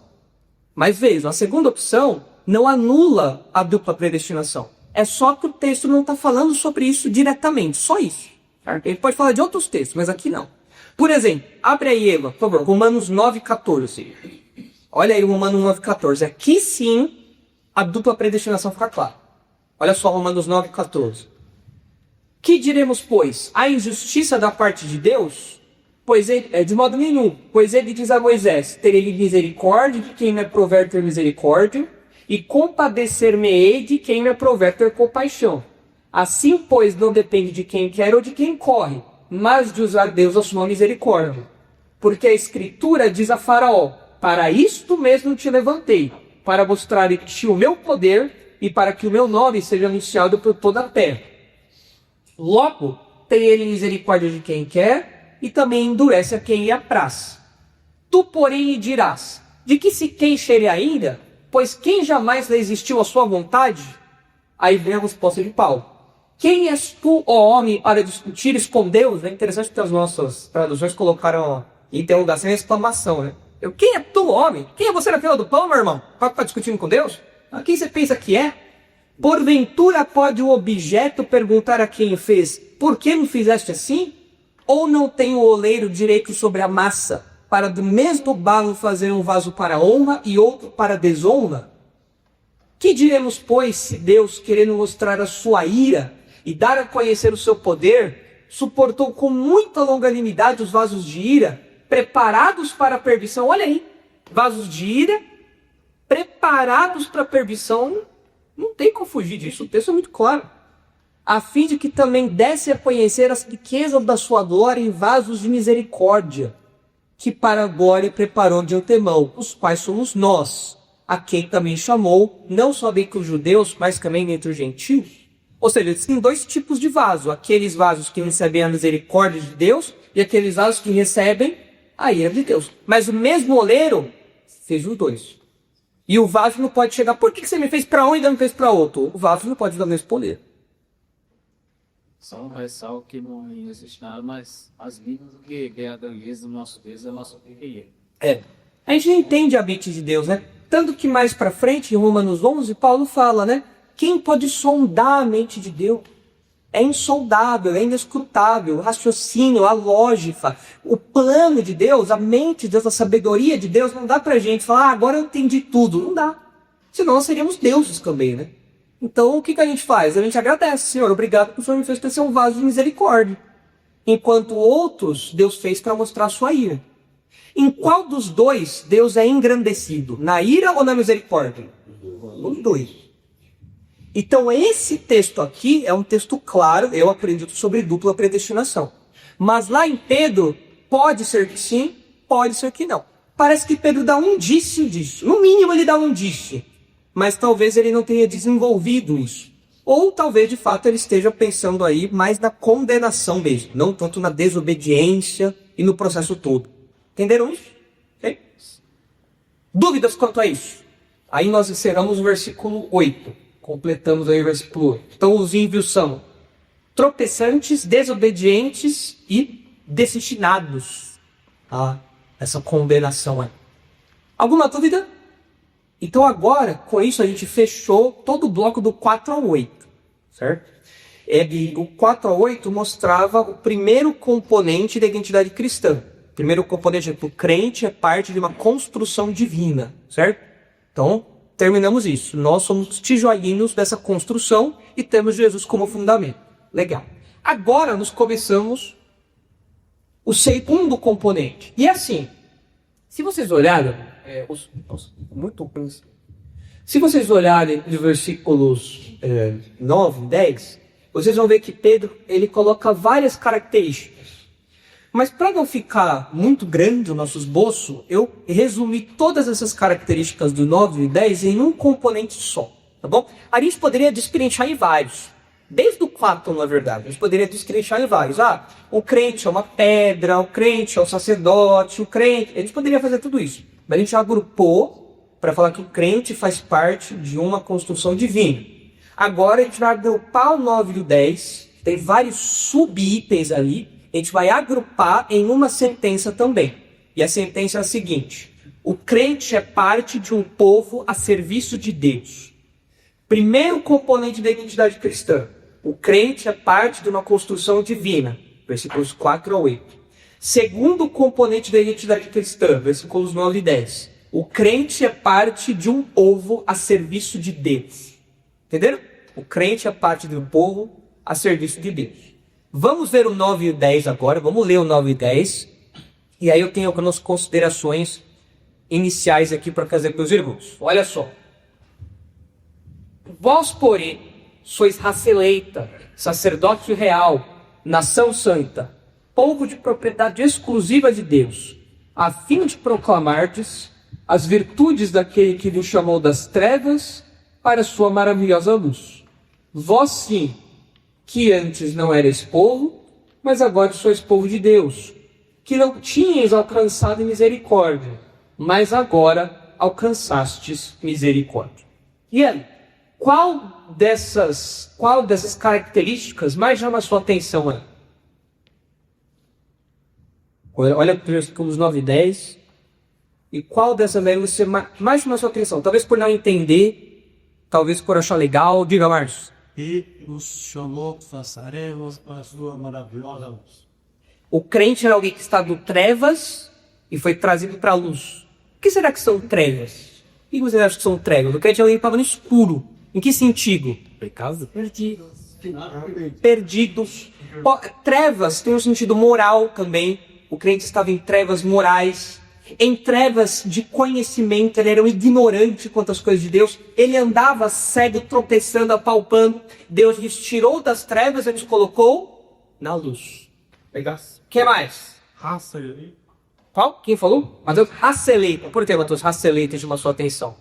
Mas vejam, a segunda opção não anula a dupla predestinação. É só que o texto não está falando sobre isso diretamente, só isso. Ele pode falar de outros textos, mas aqui não. Por exemplo, abre aí, Eva, por favor, Romanos 9,14. Olha aí, Romanos 9,14. Aqui sim, a dupla predestinação fica clara. Olha só, Romanos 9,14. Que diremos, pois? A injustiça da parte de Deus? Pois ele, de modo nenhum. Pois ele diz a Moisés, terei misericórdia de quem me aprover ter misericórdia, e compadecer-me-ei de quem me aprover ter compaixão. Assim, pois, não depende de quem quer ou de quem corre, mas de usar Deus a sua misericórdia. Porque a Escritura diz a Faraó, para isto mesmo te levantei, para mostrar em ti o meu poder e para que o meu nome seja anunciado por toda a terra. Logo, tem ele misericórdia de quem quer e também endurece a quem lhe apraz. Tu, porém, dirás, de que se queixere ainda, pois quem jamais resistiu à sua vontade? Aí vem a resposta de Paulo. Quem és tu, ó homem, para discutires com Deus? É interessante que as nossas traduções colocaram interrogação e exclamação, né? Quem é tu, homem? Quem é você na fila do pão, meu irmão? Para estar discutindo com Deus? Quem você pensa que é? Porventura pode o objeto perguntar a quem o fez, por que não fizeste assim? Ou não tem o oleiro direito sobre a massa, para do mesmo barro fazer um vaso para honra e outro para desonra? Que diremos, pois, se Deus, querendo mostrar a sua ira e dar a conhecer o seu poder, suportou com muita longanimidade os vasos de ira, preparados para a perdição. Olha aí, vasos de ira, preparados para a perdição. Não tem como fugir disso, o texto é muito claro. A fim de que também desse a conhecer as riquezas da sua glória em vasos de misericórdia, que para a glória preparou de antemão, os quais somos nós, a quem também chamou, não só dentre os judeus, mas também dentre os gentios. Ou seja, existem dois tipos de vaso, aqueles vasos que recebem a misericórdia de Deus e aqueles vasos que recebem a ira de Deus. Mas o mesmo oleiro fez os dois. E o vaso não pode chegar, por que você me fez para um e não me fez para outro? O vaso não pode dar o mesmo poder. Só um ressalvo que não existe nada, mas as línguas do que é a dangueza do nosso Deus é nosso PQI. A gente não entende a mente de Deus, né? Tanto que mais para frente, em Romanos 11, Paulo fala, né? Quem pode sondar a mente de Deus? É insondável, é inescrutável, o raciocínio, a lógica, o plano de Deus, a mente de Deus, a sabedoria de Deus, não dá pra gente falar, agora eu entendi tudo. Não dá. Senão nós seríamos deuses também, né? Então o que a gente faz? A gente agradece, Senhor, obrigado porque o Senhor me fez ser um vaso de misericórdia. Enquanto outros, Deus fez para mostrar a sua ira. Em qual dos dois Deus é engrandecido? Na ira ou na misericórdia? Nos dois. Então esse texto aqui é um texto claro, eu acredito sobre dupla predestinação. Mas lá em Pedro, pode ser que sim, pode ser que não. Parece que Pedro dá um indício disso. No mínimo ele dá um indício. Mas talvez ele não tenha desenvolvido isso. Ou talvez de fato ele esteja pensando aí mais na condenação mesmo, não tanto na desobediência e no processo todo. Entenderam isso? Okay? Dúvidas quanto a isso? Aí nós encerramos o versículo 8. Completamos aí o versículo 8. Então os ímpios são tropeçantes, desobedientes e destinados a essa condenação aí. Alguma dúvida? Então agora, com isso a gente fechou todo o bloco do 4 ao 8. Certo? E o 4 a 8 mostrava o primeiro componente da identidade cristã. O primeiro componente é que o crente é parte de uma construção divina. Certo? Então, terminamos isso. Nós somos tijolinhos dessa construção e temos Jesus como fundamento. Legal. Agora nós começamos o segundo componente. E assim, se vocês olharem, se vocês olharem os versículos 9 e 10, vocês vão ver que Pedro ele coloca várias características. Mas para não ficar muito grande o nosso esboço, eu resumi todas essas características do 9 e 10 em um componente só, tá bom? A gente poderia destrinchar em vários. Desde o 4, na verdade, a gente poderia destrinchar em vários. O crente é uma pedra, o crente é um sacerdote, o crente... A gente poderia fazer tudo isso. Mas a gente agrupou para falar que o crente faz parte de uma construção divina. Agora a gente vai agrupar o 9 e o 10, tem vários subitens ali, a gente vai agrupar em uma sentença também. E a sentença é a seguinte: o crente é parte de um povo a serviço de Deus. Primeiro componente da identidade cristã: o crente é parte de uma construção divina. Versículos 4 a 8. Segundo componente da identidade cristã, versículos 9 e 10. O crente é parte de um povo a serviço de Deus. Entenderam? O crente é parte de um povo a serviço de Deus. Vamos ver o 9 e o 10 agora. Vamos ler o 9 e 10. E aí eu tenho algumas considerações iniciais aqui para fazer para os irmãos. Olha só. Vós, porém, sois raça eleita, sacerdócio real, nação santa, povo de propriedade exclusiva de Deus, a fim de proclamardes as virtudes daquele que vos chamou das trevas para a sua maravilhosa luz. Vós sim, que antes não erais povo, mas agora sois povo de Deus, que não tinhais alcançado misericórdia, mas agora alcançastes misericórdia. E aí, qual dessas características mais chama a sua atenção aí? Olha para os versículos 9 e 10. E qual dessas aí você mais chama a sua atenção? Talvez por não entender, talvez por achar legal. Diga, Márcio. E nos chamou, passaremos para a sua maravilhosa luz. O crente é alguém que está do trevas e foi trazido para a luz. O que será que são trevas? O que vocês acham que são trevas? O crente é alguém que estava no escuro. Em que sentido? Pecado? Perdidos. Trevas tem um sentido moral também. O crente estava em trevas morais, em trevas de conhecimento, ele era um ignorante quanto às coisas de Deus. Ele andava cego, tropeçando, apalpando. Deus lhes tirou das trevas e nos colocou na luz. Pegasse. O que mais? Raça ali. Qual? Quem falou? Mateus, raceleita. Por que, Mateus, raceleita chama a sua atenção?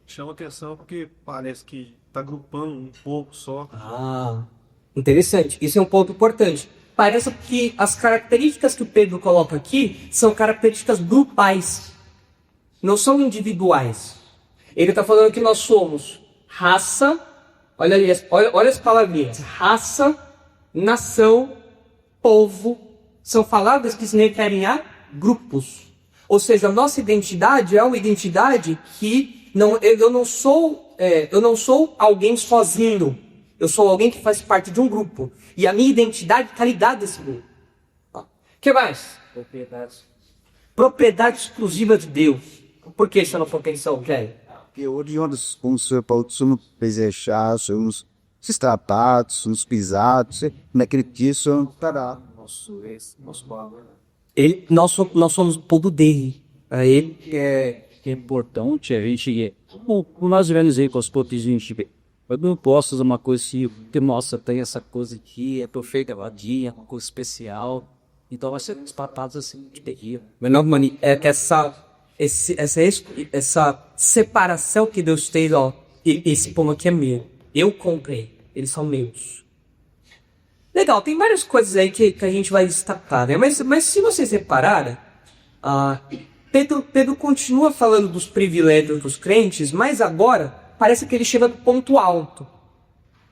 Chama atenção porque parece que tá agrupando um pouco só. Ah, interessante. Isso é um ponto importante. Parece que as características que o Pedro coloca aqui são características grupais, não são individuais. Ele está falando que nós somos raça, olha ali, olha as palavrinhas, raça, nação, povo, são palavras que se referem a grupos. Ou seja, a nossa identidade é uma identidade que eu não sou alguém sozinho. Eu sou alguém que faz parte de um grupo. E a minha identidade está ligada a esse grupo. O que mais? Propriedade exclusiva de Deus. Por que chama atenção, Kelly? Porque hoje nós, como o senhor Paulo, somos desejados, somos tratados, somos pisados, naquele dia somos parados. Nós somos o povo dele. Ele Que é importante a gente, como nós vemos aí com os pontos de gente, eu não posso fazer uma coisa assim, que nossa, tem essa coisa aqui, é perfeita, vadia, uma coisa especial. Então vai ser uns papados assim, de terrível. Meu nome, mano, é essa separação que Deus fez, ó. Esse povo aqui é meu. Eu comprei. Eles são meus. Legal, tem várias coisas aí que a gente vai destacar, né? Mas se vocês repararem, Pedro continua falando dos privilégios dos crentes, mas agora parece que ele chega no ponto alto.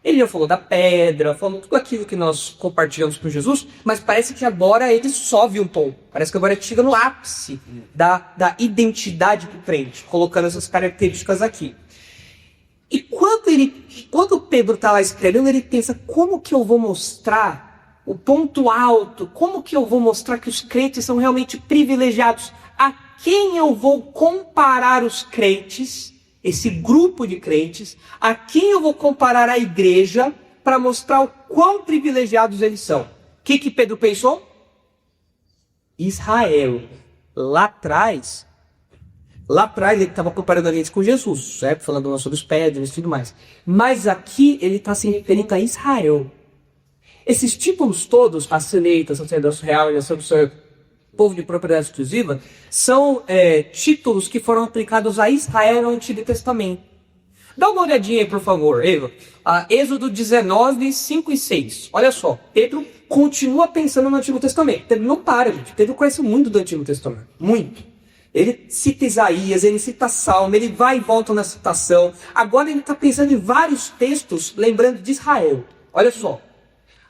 Ele já falou da pedra, falou tudo aquilo que nós compartilhamos com Jesus, mas parece que agora ele sobe um tom. Parece que agora ele chega no ápice da identidade do crente, colocando essas características aqui. E quando Pedro está lá escrevendo, ele pensa, como que eu vou mostrar o ponto alto? Como que eu vou mostrar que os crentes são realmente privilegiados? A quem eu vou comparar os crentes, esse grupo de crentes, a quem eu vou comparar a igreja para mostrar o quão privilegiados eles são? O que Pedro pensou? Israel. Lá atrás ele estava comparando a gente com Jesus, certo? Falando sobre os pedras e tudo mais. Mas aqui ele está se referindo a Israel. Esses títulos todos, a seleita, sacerdócio real e a povo de propriedade exclusiva, são títulos que foram aplicados a Israel no Antigo Testamento. Dá uma olhadinha aí, por favor, Eva. Êxodo 19, 5 e 6. Olha só, Pedro continua pensando no Antigo Testamento. Pedro não para, gente. Pedro conhece muito do Antigo Testamento. Muito. Ele cita Isaías, ele cita Salmo, ele vai e volta na citação. Agora ele está pensando em vários textos, lembrando de Israel. Olha só.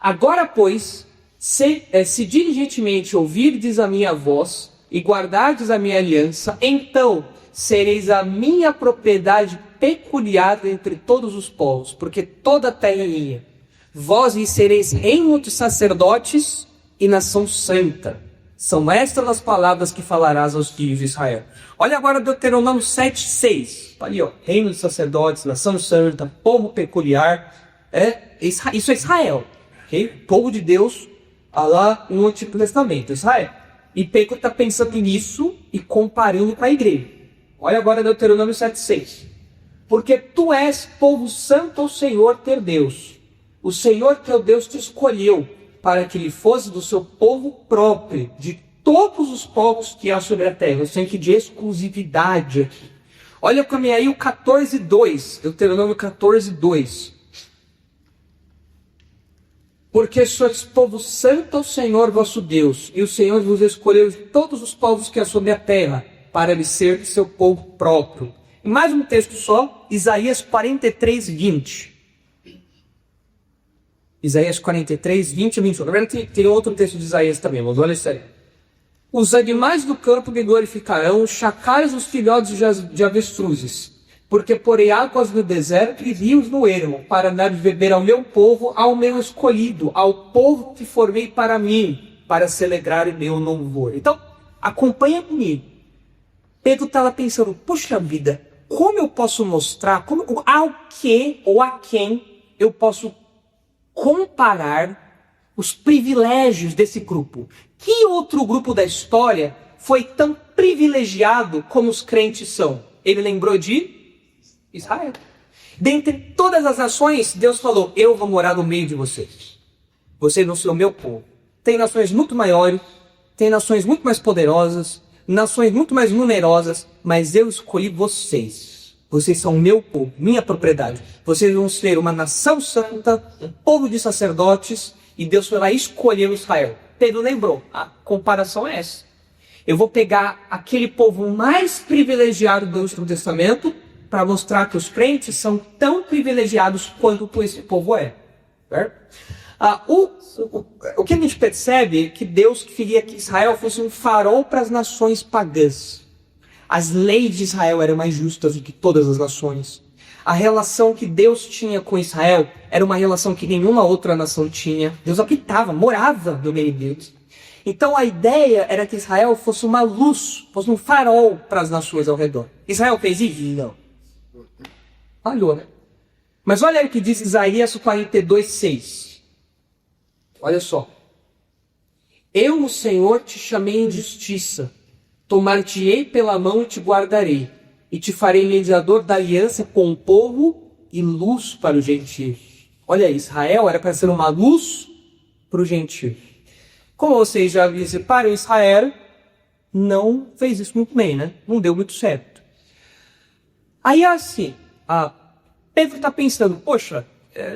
Agora, pois, se diligentemente ouvirdes a minha voz e guardardes a minha aliança, então sereis a minha propriedade peculiar entre todos os povos, porque toda a terra é minha. Vós me sereis reino de sacerdotes e nação santa. São estas as palavras que falarás aos filhos de Israel. Olha agora Deuteronômio 7:6. Ali, ó, reino de sacerdotes, nação santa, povo peculiar. Isso é Israel. Okay? Povo de Deus, lá no Antigo Testamento, Israel. E Pedro está pensando nisso e comparando com a igreja. Olha agora Deuteronômio 7:6. Porque tu és povo santo ao Senhor teu Deus. O Senhor teu Deus te escolheu para que ele fosse do seu povo próprio, de todos os povos que há sobre a terra. Eu sei que de exclusividade aqui. Olha para mim aí o 14:2, Deuteronômio 14:2. Porque sois povo santo ao Senhor vosso Deus, e o Senhor vos escolheu de todos os povos que há sobre a terra, para lhe ser seu povo próprio. E mais um texto só, Isaías 43:20. Isaías 43, 20 e 21. Na verdade, tem outro texto de Isaías também, mas olha isso aí. Os animais do campo me glorificarão, os chacais, os filhotes de avestruzes. Porque porei águas no deserto e rios no ermo, para dar de beber ao meu povo, ao meu escolhido, ao povo que formei para mim, para se alegrar em meu louvor. Então, acompanha comigo. Pedro está lá pensando, puxa vida, como eu posso mostrar, ao que ou a quem eu posso comparar os privilégios desse grupo. Que outro grupo da história foi tão privilegiado como os crentes são? Ele lembrou de Israel. Dentre todas as nações, Deus falou: eu vou morar no meio de vocês. Vocês vão ser o meu povo. Tem nações muito maiores, tem nações muito mais poderosas, nações muito mais numerosas, mas eu escolhi vocês. Vocês são meu povo, minha propriedade. Vocês vão ser uma nação santa, um povo de sacerdotes, e Deus foi lá e escolheu Israel. Pedro lembrou, a comparação é essa. Eu vou pegar aquele povo mais privilegiado do Antigo Testamento para mostrar que os crentes são tão privilegiados quanto esse povo é. Certo? O que a gente percebe é que Deus queria que Israel fosse um farol para as nações pagãs. As leis de Israel eram mais justas do que todas as nações. A relação que Deus tinha com Israel era uma relação que nenhuma outra nação tinha. Deus habitava, morava no meio deles. Então a ideia era que Israel fosse uma luz, fosse um farol para as nações ao redor. Israel fez isso? Não. Falhou, né? Mas olha aí o que diz Isaías 42:6. Olha só. Eu, o Senhor, te chamei em justiça. Tomar-te-ei pela mão e te guardarei. E te farei mediador da aliança com o povo e luz para os gentios. Olha aí, Israel era para ser uma luz para os gentios. Como vocês já reparam, Israel não fez isso muito bem, né? Não deu muito certo. Aí assim, Pedro está pensando, poxa,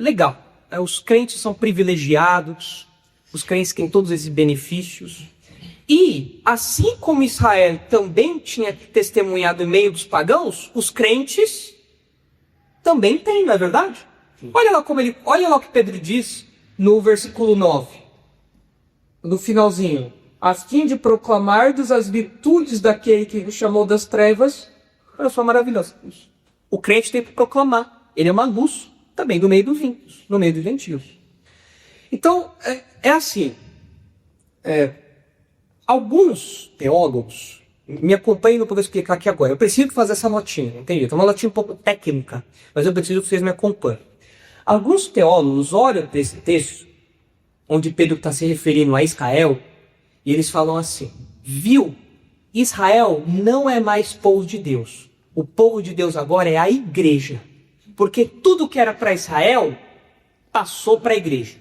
legal, os crentes são privilegiados, os crentes têm todos esses benefícios. E, assim como Israel também tinha testemunhado em meio dos pagãos, os crentes também têm, não é verdade? Olha lá o que Pedro diz no versículo 9. No finalzinho. A fim de proclamar-vos as virtudes daquele que vos chamou das trevas. Olha só, maravilhoso. O crente tem que proclamar. Ele é uma luz também do meio dos ímpios, no meio dos gentios. Então, é assim. Alguns teólogos, me acompanhem, não vou explicar aqui agora. Eu preciso fazer essa notinha, entende? É uma notinha um pouco técnica, mas eu preciso que vocês me acompanhem. Alguns teólogos olham para esse texto, onde Pedro está se referindo a Israel, e eles falam assim: viu, Israel não é mais povo de Deus. O povo de Deus agora é a igreja. Porque tudo que era para Israel passou para a igreja.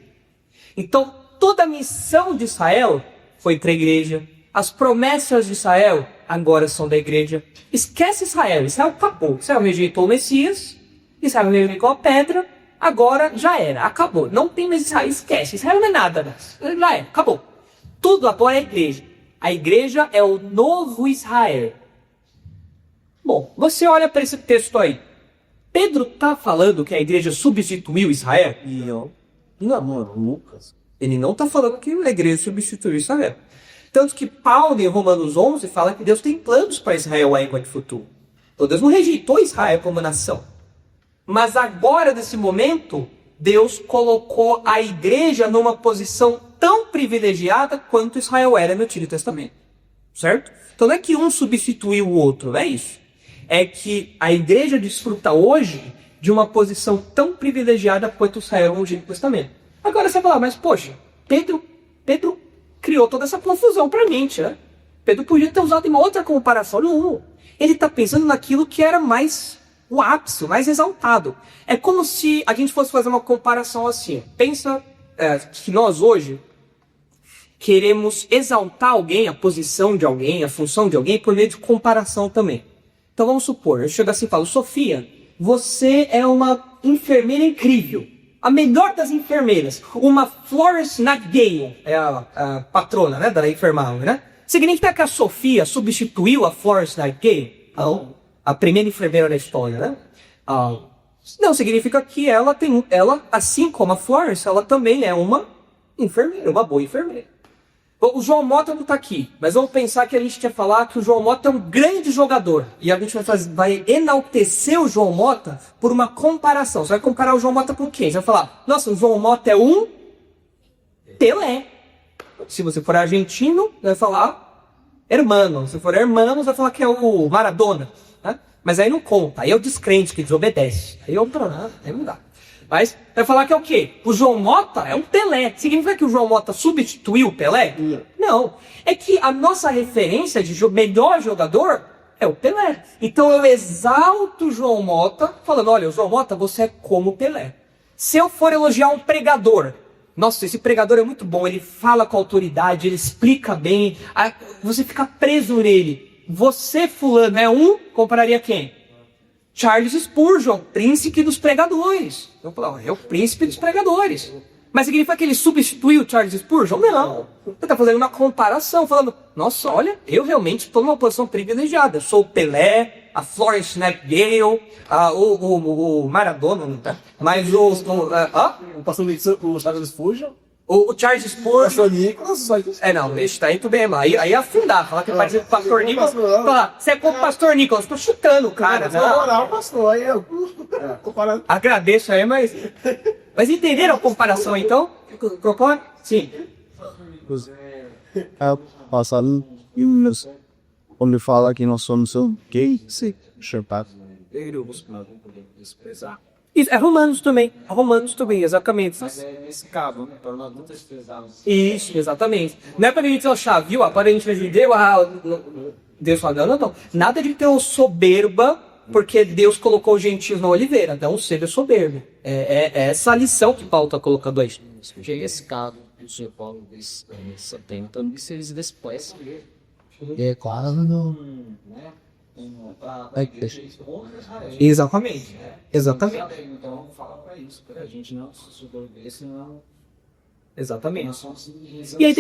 Então, toda a missão de Israel foi para a igreja. As promessas de Israel agora são da igreja. Esquece Israel. Israel acabou. Israel rejeitou o Messias. Israel rejeitou a pedra. Agora já era. Acabou. Não tem mais Israel. Esquece. Israel não é nada mais. Já é. Acabou. Tudo agora é a igreja. A igreja é o novo Israel. Bom, você olha para esse texto aí. Pedro está falando que a igreja substituiu Israel? Não, Lucas. Ele não está falando que a igreja substituiu Israel. Tanto que Paulo, em Romanos 11, fala que Deus tem planos para Israel ainda no futuro. Então Deus não rejeitou Israel como nação. Mas agora, nesse momento, Deus colocou a igreja numa posição tão privilegiada quanto Israel era no Antigo Testamento. Certo? Então não é que um substituiu o outro, não é isso. É que a igreja desfruta hoje de uma posição tão privilegiada quanto Israel no Antigo Testamento. Agora você vai falar, mas poxa, Pedro criou toda essa confusão para a mente, né? Pedro podia ter usado uma outra comparação. Não, ele está pensando naquilo que era mais o ápice, mais exaltado. É como se a gente fosse fazer uma comparação assim. Pensa que nós hoje queremos exaltar alguém, a posição de alguém, a função de alguém, por meio de comparação também. Então vamos supor, eu chego assim e falo, Sofia, você é uma enfermeira incrível. A melhor das enfermeiras, uma Florence Nightingale, é a patrona, né, da enfermagem, né? Significa que a Sofia substituiu a Florence Nightingale? Não. A primeira enfermeira da história, né? Não, significa que ela, assim como a Florence, ela também é uma enfermeira, uma boa enfermeira. O João Mota não está aqui, mas vamos pensar que a gente quer falar que o João Mota é um grande jogador. E a gente vai enaltecer o João Mota por uma comparação. Você vai comparar o João Mota com quem? Você vai falar, nossa, o João Mota é um Pelé. Se você for argentino, vai falar hermano. Se for hermano, vai falar que é o Maradona. Né? Mas aí não conta, aí é o descrente que desobedece. Aí não dá. Mas vai falar que é o quê? O João Mota é um Pelé. Significa que o João Mota substituiu o Pelé? Não. É que a nossa referência de melhor jogador é o Pelé. Então eu exalto o João Mota, falando, olha, o João Mota, você é como o Pelé. Se eu for elogiar um pregador, nossa, esse pregador é muito bom, ele fala com autoridade, ele explica bem, você fica preso nele. Você, fulano, é compararia quem? Charles Spurgeon, príncipe dos pregadores. Eu falo, é o príncipe dos pregadores. Mas significa que ele substituiu Charles Spurgeon? Não. Você está fazendo uma comparação, falando, nossa, olha, eu realmente estou numa posição privilegiada. Eu sou o Pelé, a Florence Nightingale, o Maradona, tá? Mas O pastor o Charles Spurgeon. o Charles Spurgeon... Pastor Nicolas. não, deixa, tá indo bem, mas aí afundar, falar que é parecido com o pastor Nicolas, falar, você é como o pastor Nicolas, tô chutando o cara, né? Moral, pastor, aí eu... comparado. Agradeço aí, mas entenderam a comparação então? Propõe? Sim. Passando onde fala que nós somos o quê? Sim, chapado. Isso, é Romanos também, exatamente. Isso, exatamente. Não é para a gente achar, viu? Aparentemente de Deus, Deus fala, não. Nada de ter soberba, porque Deus colocou os gentios na oliveira, não seja soberbo. É essa a lição que Paulo está colocando aí. Chega esse caso, o Paulo diz, 70 mísseis depois. É quase não. Exatamente. Então, fala pra isso, pra gente não se submeter, senão... Exatamente. E aí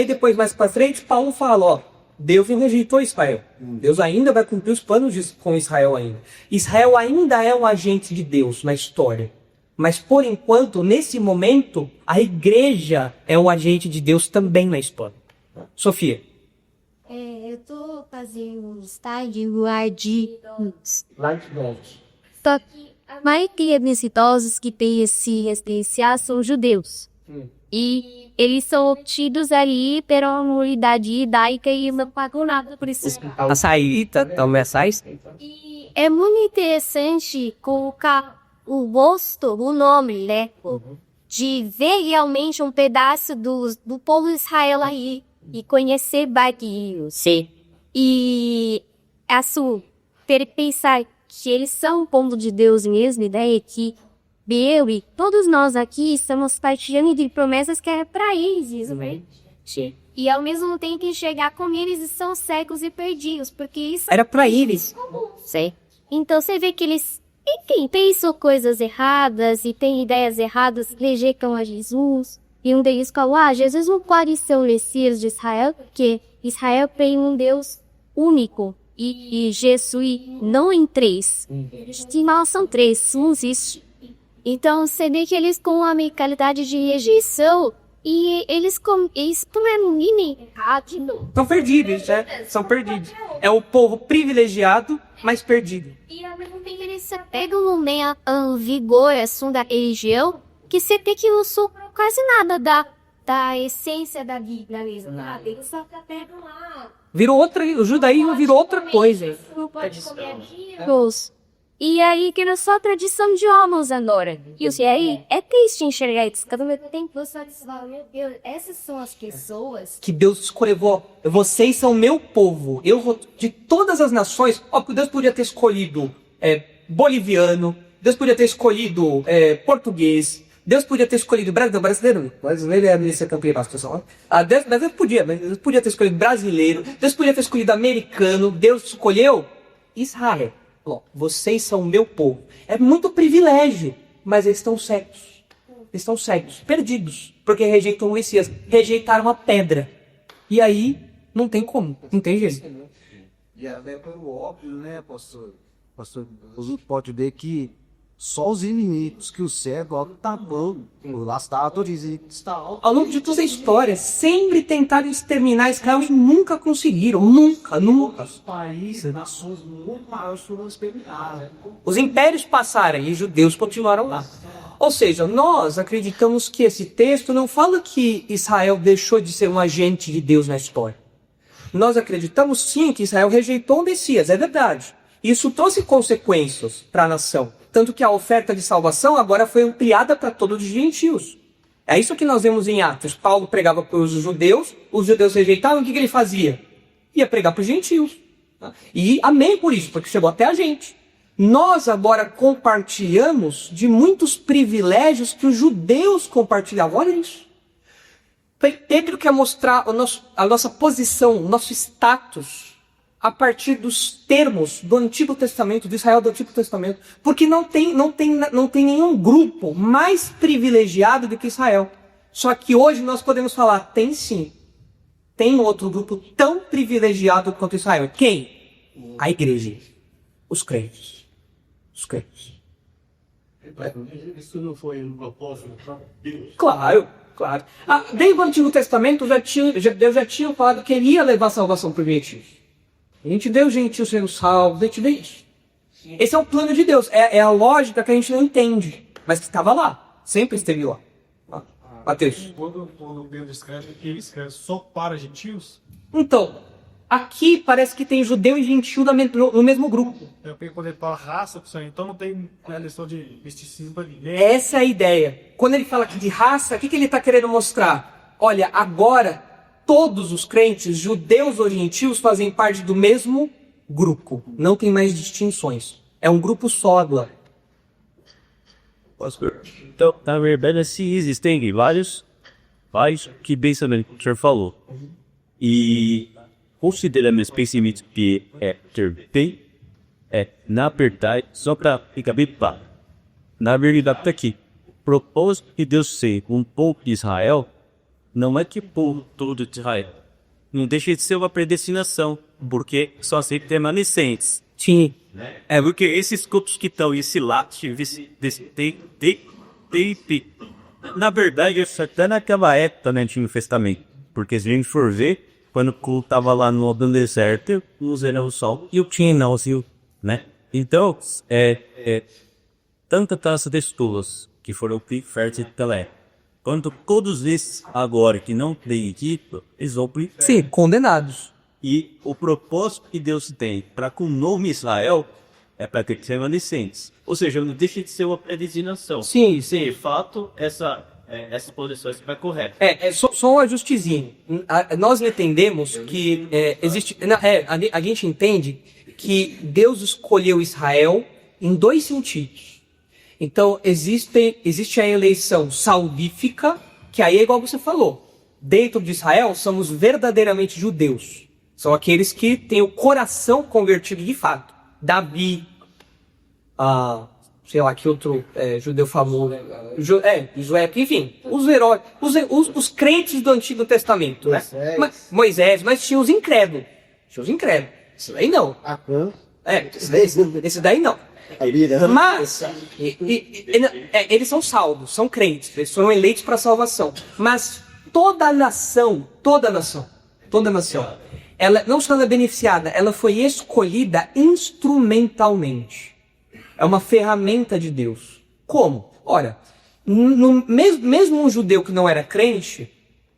depois, mais pra frente, Paulo fala, ó, Deus não rejeitou Israel. Deus ainda vai cumprir os planos com Israel ainda. Israel ainda é um agente de Deus na história. Mas por enquanto, nesse momento, a igreja é um agente de Deus também na história. Sofia. Eu tô fazendo um estágio de Lightbolt. Só que a maioria dos idosos que tem esse residencial são judeus. E eles são obtidos ali pela comunidade judaica e não pagam nada por isso. A saída, também sais. E é muito interessante colocar o rosto, o nome, né? De ver realmente um pedaço do povo de Israel aí. E conhecer bairros. Sim. E pensar que eles são o povo de Deus mesmo, né? E que eu e todos nós aqui estamos partilhando de promessas que é para eles, né? Sim. E ao mesmo tempo enxergar como eles são cegos e perdidos, porque isso Era para eles. Sim. Então você vê que eles pensam coisas erradas e têm ideias erradas, rejeitam a Jesus. E um deles fala, Jesus não pode ser o Messias de Israel, porque Israel tem um Deus único. E Jesus não em três. Estimal são três, não existe. Então você vê que eles com a mentalidade de rejeição e eles não é nem errado. São perdidos, né? São perdidos. É o povo privilegiado, mas perdido. E ao mesmo tempo eles se pegam no vigor assim, da religião, que você tem que não sopra quase nada da essência da vida mesmo. Eles só pegam lá. Virou outra, o judaísmo virou outra coisa. Não pode comer aquilo. E aí que não só tradição de homens agora. E aí é triste enxergar isso. Cada vez tem que você falar, meu Deus, essas são as pessoas Que Deus escolheu, vocês são meu povo. Eu vou, de todas as nações, porque Deus podia ter escolhido boliviano, Deus podia ter escolhido português, Deus podia ter escolhido brasileiro é nesse campeão pastor. Deus podia ter escolhido brasileiro, Deus podia ter escolhido americano, Deus escolheu Israel. Vocês são o meu povo. É muito privilégio, mas eles estão cegos. Eles estão cegos, perdidos, porque rejeitam o Messias, rejeitaram a pedra. E aí, não tem como, não tem jeito. E é pelo óbvio, né, pastor? Pastor, pode ver que só os inimigos que o cego tá bom. Lá está está Ao longo de toda a história, sempre tentaram exterminar Israel e nunca conseguiram. Nunca. Os países, nações muito maiores foram exterminadas. Os impérios passaram e os judeus continuaram lá. Ou seja, nós acreditamos que esse texto não fala que Israel deixou de ser um agente de Deus na história. Nós acreditamos sim que Israel rejeitou o Messias, é verdade. Isso trouxe consequências para a nação. Tanto que a oferta de salvação agora foi ampliada para todos os gentios. É isso que nós vemos em Atos. Paulo pregava para os judeus rejeitavam, o que ele fazia? Ia pregar para os gentios. E amém por isso, porque chegou até a gente. Nós agora compartilhamos de muitos privilégios que os judeus compartilhavam. Olha isso. Pedro quer mostrar a nossa posição, o nosso status, a partir dos termos do Antigo Testamento, de Israel do Antigo Testamento. Porque não tem nenhum grupo mais privilegiado do que Israel. Só que hoje nós podemos falar, tem sim. Tem outro grupo tão privilegiado quanto Israel. Quem? A igreja. Os crentes. Os crentes. Isso não foi um propósito para Deus? Claro. Desde o Antigo Testamento, Deus já tinha falado que ele ia levar a salvação para os gentios. A gente deu os gentios sendo salvos, a gente deu isso. Esse é o plano de Deus. É a lógica que a gente não entende, mas que estava lá. Sempre esteve lá. Mateus. Quando Deus escreve, ele escreve só para gentios? Então, aqui parece que tem judeu e gentio no mesmo grupo. Eu penso quando ele fala raça, então não tem a lição de misticismo ali. Essa é a ideia. Quando ele fala aqui de raça, o que ele está querendo mostrar? Olha, agora todos os crentes, judeus ou gentios, fazem parte do mesmo grupo. Não tem mais distinções. É um grupo só agora. Então, na verdade, assim, existem vários que pensamento que o senhor falou. E considerando esse pensamento que na verdade, só para ficar bem claro, na verdade está aqui. O propósito de Deus ser um povo de Israel não é que o povo todo de Israel. Não deixa de ser uma predestinação, porque só aceita remanescentes. Sim. É porque esses grupos que estão, esse late, na verdade, isso até naquela época, né, Antigo Testamento. Porque se a gente for ver, quando o culto estava lá no deserto, os eram o sol e o tinha não, né? Então, tanta taça de estudos que foram férteis daquela época. Quanto todos esses agora que não têm título, eles vão para o inferno. Sim, condenados. E o propósito que Deus tem para com o nome Israel é para ter remanescentes. Ou seja, não deixa de ser uma predestinação. Sim. De fato, essa posição vai correta. Só um ajustezinho. Nós entendemos que existe. A gente entende que Deus escolheu Israel em dois sentidos. Então, existe a eleição salvífica, que aí é igual você falou. Dentro de Israel, somos verdadeiramente judeus. São aqueles que têm o coração convertido de fato. Davi, sei lá, que outro judeu famoso. Joé, enfim, os heróis, os crentes do Antigo Testamento. Moisés, mas tinha os incrédulos. Esse daí não. Esse daí não. Mas eles são salvos, são crentes, eles foram eleitos para salvação. Mas toda nação, ela não só é beneficiada, ela foi escolhida instrumentalmente. É uma ferramenta de Deus. Como? Olha, mesmo um judeu que não era crente,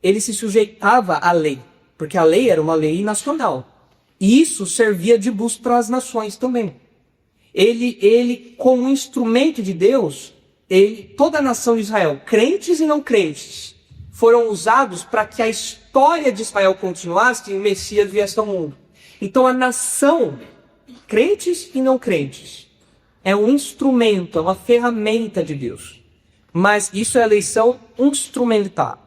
ele se sujeitava à lei, porque a lei era uma lei nacional. E isso servia de bus para as nações também. Ele, como instrumento de Deus, toda a nação de Israel, crentes e não crentes, foram usados para que a história de Israel continuasse e o Messias viesse ao mundo. Então a nação, crentes e não crentes, é um instrumento, é uma ferramenta de Deus. Mas isso é eleição instrumental.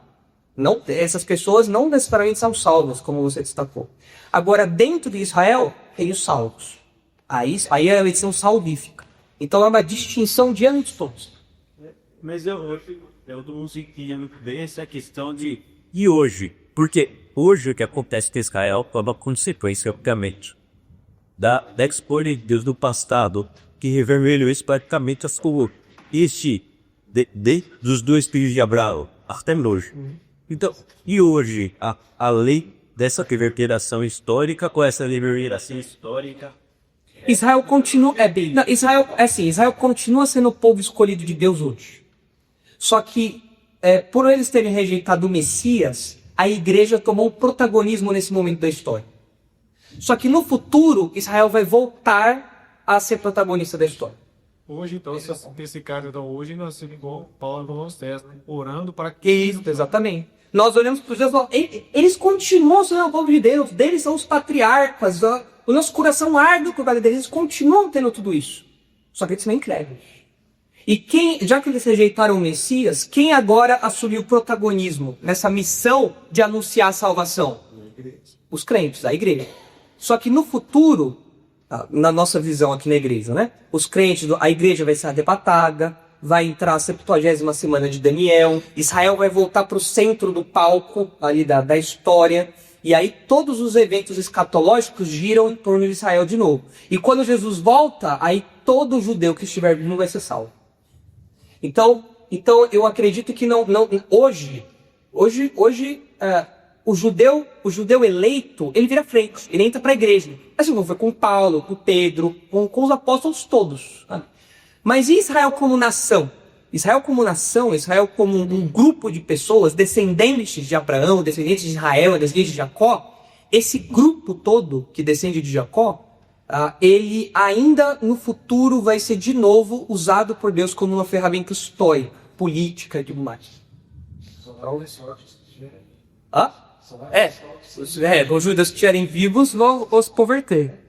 Essas pessoas não necessariamente são salvas, como você destacou. Agora, dentro de Israel, tem os salvos. Aí é a eleição salvífica. Então é uma distinção de ambos todos. Mas eu não conseguia muito bem essa questão de... E hoje? Porque hoje o que acontece com Israel é uma consequência, obviamente, da escolha de Deus do passado, que revermelhou isso praticamente as coisas. Dos dois filhos de Abraão, até hoje. Então, e hoje, a lei dessa reverberação histórica, com essa reverberação histórica... Israel continua... Israel continua sendo o povo escolhido de Deus hoje. Só que, por eles terem rejeitado o Messias, a igreja tomou o protagonismo nesse momento da história. Só que no futuro, Israel vai voltar a ser protagonista da história. Hoje, então, esse cara, então, hoje nós temos igual Paulo nos testes, orando para Que isso, exatamente. Nós olhamos para Jesus e falamos, eles continuam sendo o povo de Deus, deles são os patriarcas, o nosso coração arde por causa deles, eles continuam tendo tudo isso. Só que eles são incrédulos. E já que eles rejeitaram o Messias, quem agora assumiu o protagonismo nessa missão de anunciar a salvação? Os crentes, a igreja. Só que no futuro, na nossa visão aqui na igreja, né? Os crentes, a igreja vai ser arrebatada, vai entrar a 70ª semana de Daniel, Israel vai voltar para o centro do palco ali da história, e aí todos os eventos escatológicos giram em torno de Israel de novo. E quando Jesus volta, aí todo judeu que estiver vivo vai ser salvo. Então eu acredito que hoje o judeu eleito, ele vira frente, ele entra para a igreja. Assim como foi com Paulo, com Pedro, com os apóstolos todos. Mas e Israel como nação? Israel como um grupo de pessoas, descendentes de Abraão, descendentes de Israel, descendentes de Jacó, esse grupo todo que descende de Jacó, ele ainda no futuro vai ser de novo usado por Deus como uma ferramenta histórica, política e tudo mais. Os judeus que estiverem vivos vão se converter.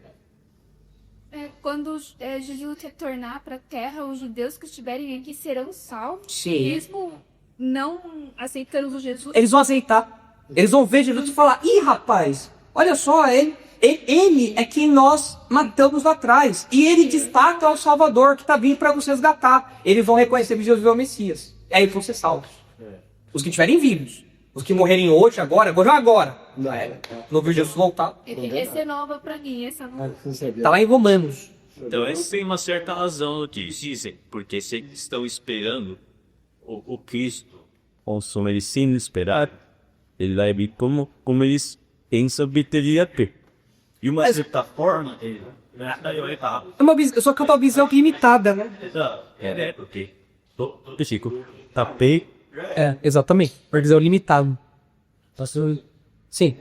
Quando Jesus retornar para a terra, os judeus que estiverem aqui serão salvos, Sim. mesmo não aceitando Jesus. Eles vão aceitar. Eles vão ver Jesus e falar, ih, rapaz, olha só, ele é quem nós matamos lá atrás. E ele de fato é o Salvador que está vindo para nos resgatar. Eles vão reconhecer que Jesus é o Messias. E aí vão ser salvos. Os que estiverem vivos. Os que morrerem hoje, agora. Não viu Jesus voltar. Essa é nova para mim. Está lá em Romanos. Então, eles têm uma certa razão no que dizem, porque se eles estão esperando o Cristo, como eles sim esperar, ele vai vir como eles pensam que teria ter. E uma certa forma, Só que é uma visão limitada, né? porque Chico, tapei. Exatamente. Por visão limitada. Sim.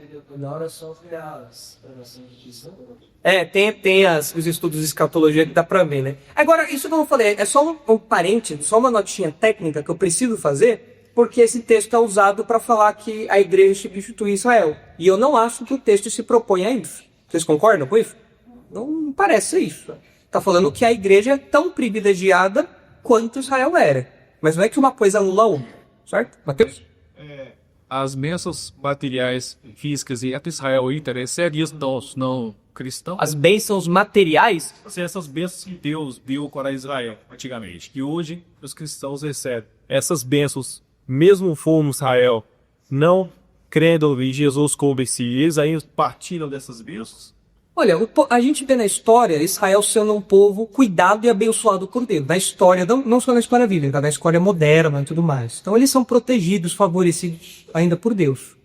Tem os estudos de escatologia que dá pra ver, né? Agora, isso que eu falei, é só um parênteses, só uma notinha técnica que eu preciso fazer, porque esse texto é usado para falar que a igreja substitui Israel. E eu não acho que o texto se propõe a isso. Vocês concordam com isso? Não parece ser isso. Tá falando que a igreja é tão privilegiada quanto Israel era. Mas não é que uma coisa anula a outra, certo? Mateus? as bênçãos materiais físicas e até Israel interessariam nós, não cristãos. As bênçãos materiais? Essas bênçãos que Deus deu para Israel antigamente, que hoje os cristãos recebem. Essas bênçãos, mesmo fomos Israel, não crendo em Jesus como Messias, aí partiram dessas bênçãos. Olha, a gente vê na história Israel sendo um povo cuidado e abençoado por Deus. Na história, não só na história bíblica, na história moderna e tudo mais. Então eles são protegidos, favorecidos ainda por Deus.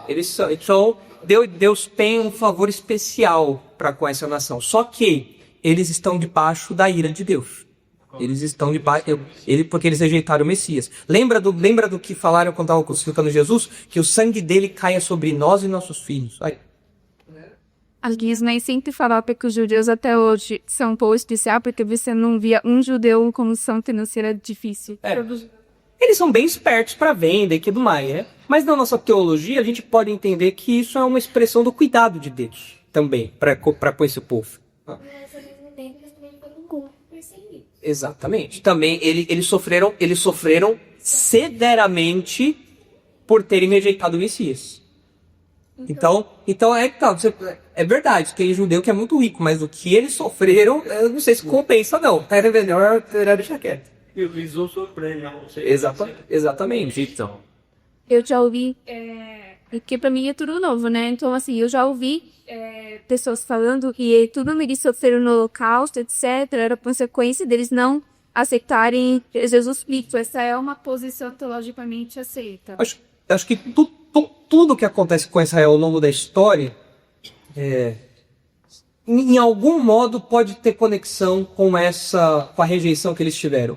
Eles são. Então, Deus tem um favor especial para com essa nação. Só que eles estão debaixo da ira de Deus. Eles estão debaixo, porque eles rejeitaram o Messias. Lembra do que falaram quando estavam crucificando Jesus? Que o sangue dele caia sobre nós e nossos filhos. Aí. A Disney sempre falava que os judeus até hoje são um povo especial porque você não via um judeu com condição financeira difícil. Eles são bem espertos para venda e tudo mais, né? Mas na nossa teologia a gente pode entender que isso é uma expressão do cuidado de Deus também, para com esse povo. Exatamente. Também eles sofreram severamente por terem rejeitado o Messias. Então é verdade, tem judeu que é muito rico, mas o que eles sofreram, eu não sei se compensa não. Era melhor deixar quieto. Eles vão sofrer, não. Exatamente. Então. Eu já ouvi, porque pra mim é tudo novo, né? Então, assim, eu já ouvi pessoas falando que tudo eles sofreram no Holocausto, etc., era consequência deles não aceitarem Jesus Cristo. Essa é uma posição teologicamente aceita. Acho que tudo que acontece com Israel ao longo da história, em algum modo pode ter conexão com a rejeição que eles tiveram,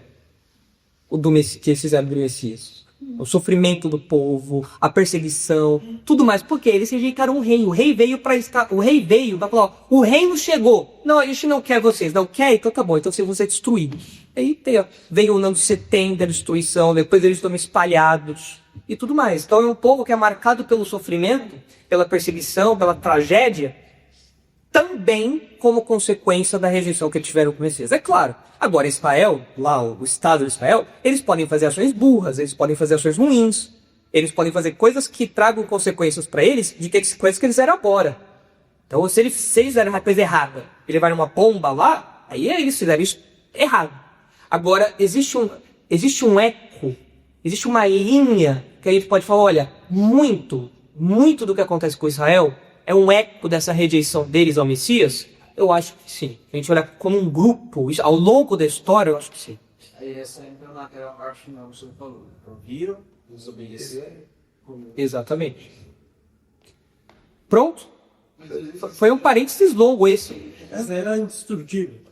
que eles fizeram do Messias. O sofrimento do povo, a perseguição, tudo mais. Porque eles rejeitaram o rei. O rei veio para falar, ó, o reino chegou. Não, a gente não quer vocês. Não quer? Então tá bom. Então vocês vão ser destruídos. Aí veio o ano 70, a destruição. Depois eles estão espalhados e tudo mais. Então é um povo que é marcado pelo sofrimento, pela perseguição, pela tragédia, também como consequência da rejeição que eles tiveram com o Messias. É claro. Agora, Israel, lá o Estado de Israel, eles podem fazer ações burras, eles podem fazer ações ruins, eles podem fazer coisas que tragam consequências para eles de coisas que eles fizeram agora. Então, se eles fizeram uma coisa errada e levaram uma bomba lá, aí eles fizeram isso errado. Agora, existe um eco, existe uma linha que a gente pode falar, olha, muito do que acontece com Israel é um eco dessa rejeição deles ao Messias. Eu acho que sim. A gente olha como um grupo, ao longo da história, eu acho que sim. Aí essa entra naquela parte final que você falou. Ouviram, desobedeceram. Exatamente. Pronto. Foi um parênteses longo esse. Essa era indestrutível.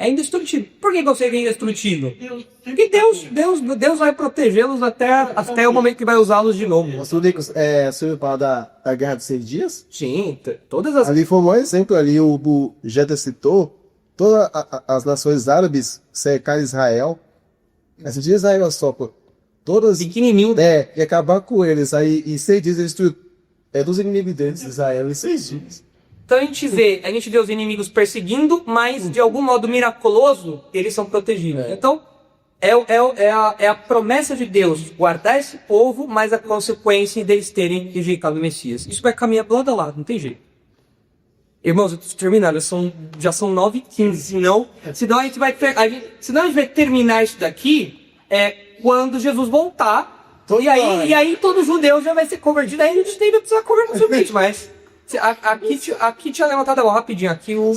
É indestrutível. Por que você é indestrutível? Porque Deus vai protegê-los até o momento que vai usá-los de novo. Pastor Nicolas, você fala da Guerra dos 6 Dias? Sim, todas as... Ali foi um bom exemplo, ali o Jeta citou, todas as nações árabes cercaram Israel. Esse dia Israel só, pô. Todas... Pequenininho. E acabar com eles. Aí em 6 dias eles destruíram dos inimigos deles, Israel, em 6 dias. Então a gente vê os inimigos perseguindo, mas de algum modo miraculoso, eles são protegidos. Então, é a promessa de Deus guardar esse povo, mas a consequência deles terem rejeitado o Messias. Isso vai caminhar lado a lado, não tem jeito. Irmãos, eu preciso terminar, já são 9h15, senão a gente vai terminar isso daqui quando Jesus voltar, e aí todo judeu já vai ser convertido, aí a gente nem vai precisar converter, mas... Aqui tinha levantado a mão rapidinho. Aqui o.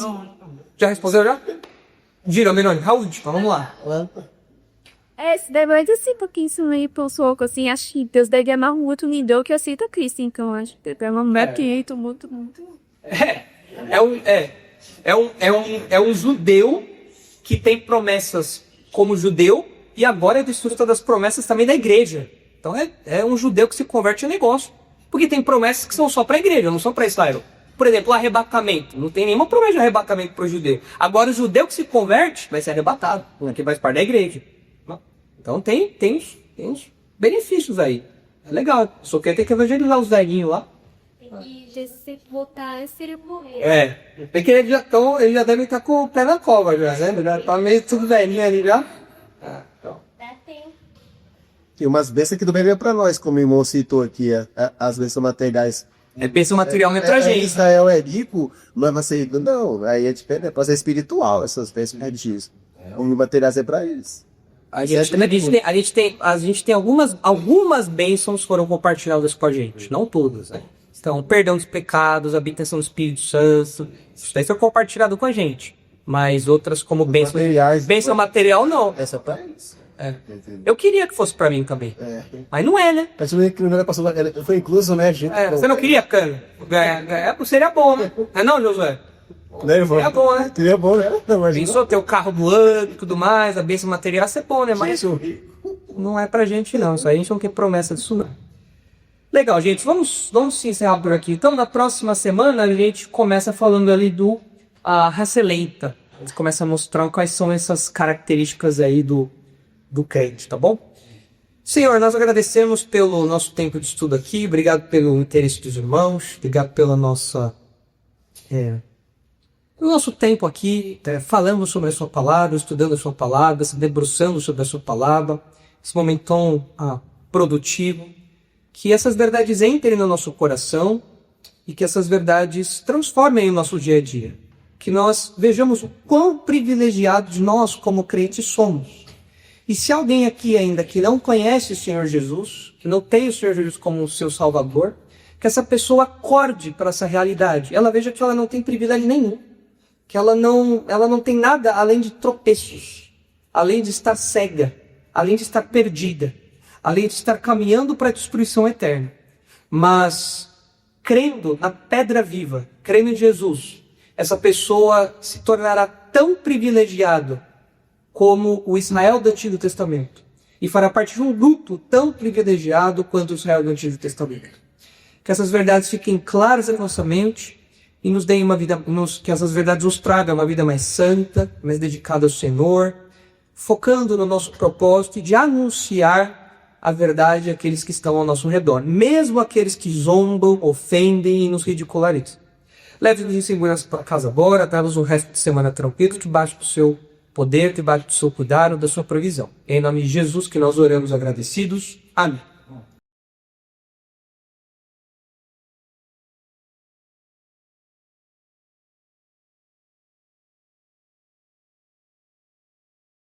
Já respondeu já? Gira, Menoni, Raul, vamos lá. Se deve assim, porque isso meio pouco assim, acho que Deus deve amar muito lindo que aceita Cristo, então acho que é uma muito. É um judeu que tem promessas como judeu e agora é desfruta das promessas também da igreja. Então é um judeu que se converte em negócio. Porque tem promessas que são só para a igreja, não são para Israel. Por exemplo, o arrebatamento. Não tem nenhuma promessa de arrebatamento para o judeu. Agora, o judeu que se converte vai ser arrebatado, porque vai parte da igreja. Então, tem uns benefícios aí. É legal. Só que tem que evangelizar os velhinhos lá. E se voltar antes, ele morrer. Porque eles já devem estar com o pé na cova, já, né? Já tá meio tudo velhinho ali já. Então. Tem umas bênçãos que também veio pra nós, como o irmão citou aqui, as bênçãos materiais. Bênção material não é pra gente. Israel é rico, mas vai ser rico. Não, aí é diferente, é pra ser espiritual, essas bênçãos religiosas. O materiais é pra eles. A gente tem algumas bênçãos foram compartilhadas com a gente, não todas, né? Então, perdão dos pecados, habitação do Espírito Santo, isso daí foi compartilhado com a gente. Mas outras como bênção material, não. Essa é pra eles. Eu queria que fosse pra mim também. Mas não é, né? Foi incluso, né, gente? Você não queria, cana? Seria bom, né? Não, Josué? Seria bom, né? Seria bom, né? Pensou ter o carro do ano e tudo mais, a bênção material, isso é bom, né? Mas não é pra gente, não. Isso aí a gente não tem promessa disso, não. Legal, gente. Vamos se encerrar por aqui. Então, na próxima semana, a gente começa falando ali do raça eleita. A gente começa a mostrar quais são essas características aí do crente, tá bom? Senhor, nós agradecemos pelo nosso tempo de estudo aqui, obrigado pelo interesse dos irmãos, obrigado pela pelo nosso tempo aqui, falando sobre a sua palavra, estudando a sua palavra, se debruçando sobre a sua palavra, esse momento tão produtivo, que essas verdades entrem no nosso coração e que essas verdades transformem o nosso dia a dia, que nós vejamos o quão privilegiados nós como crentes somos. E se alguém aqui ainda que não conhece o Senhor Jesus, que não tem o Senhor Jesus como o seu Salvador, que essa pessoa acorde para essa realidade. Ela veja que ela não tem privilégio nenhum. Que ela não tem nada além de tropeços. Além de estar cega. Além de estar perdida. Além de estar caminhando para a destruição eterna. Mas, crendo na pedra viva, crendo em Jesus, essa pessoa se tornará tão privilegiada como o Israel do Antigo Testamento. e fará parte de um grupo tão privilegiado quanto Israel do Antigo Testamento. Que essas verdades fiquem claras em nossa mente e nos deem uma vida, que essas verdades nos tragam uma vida mais santa, mais dedicada ao Senhor, focando no nosso propósito de anunciar a verdade àqueles que estão ao nosso redor, mesmo aqueles que zombam, ofendem e nos ridicularizam. Leve-nos em segurança para casa agora, dá-nos o resto de semana tranquilo, debaixo do seu poder, debaixo do seu cuidado, da sua provisão. Em nome de Jesus que nós oramos agradecidos. Amém.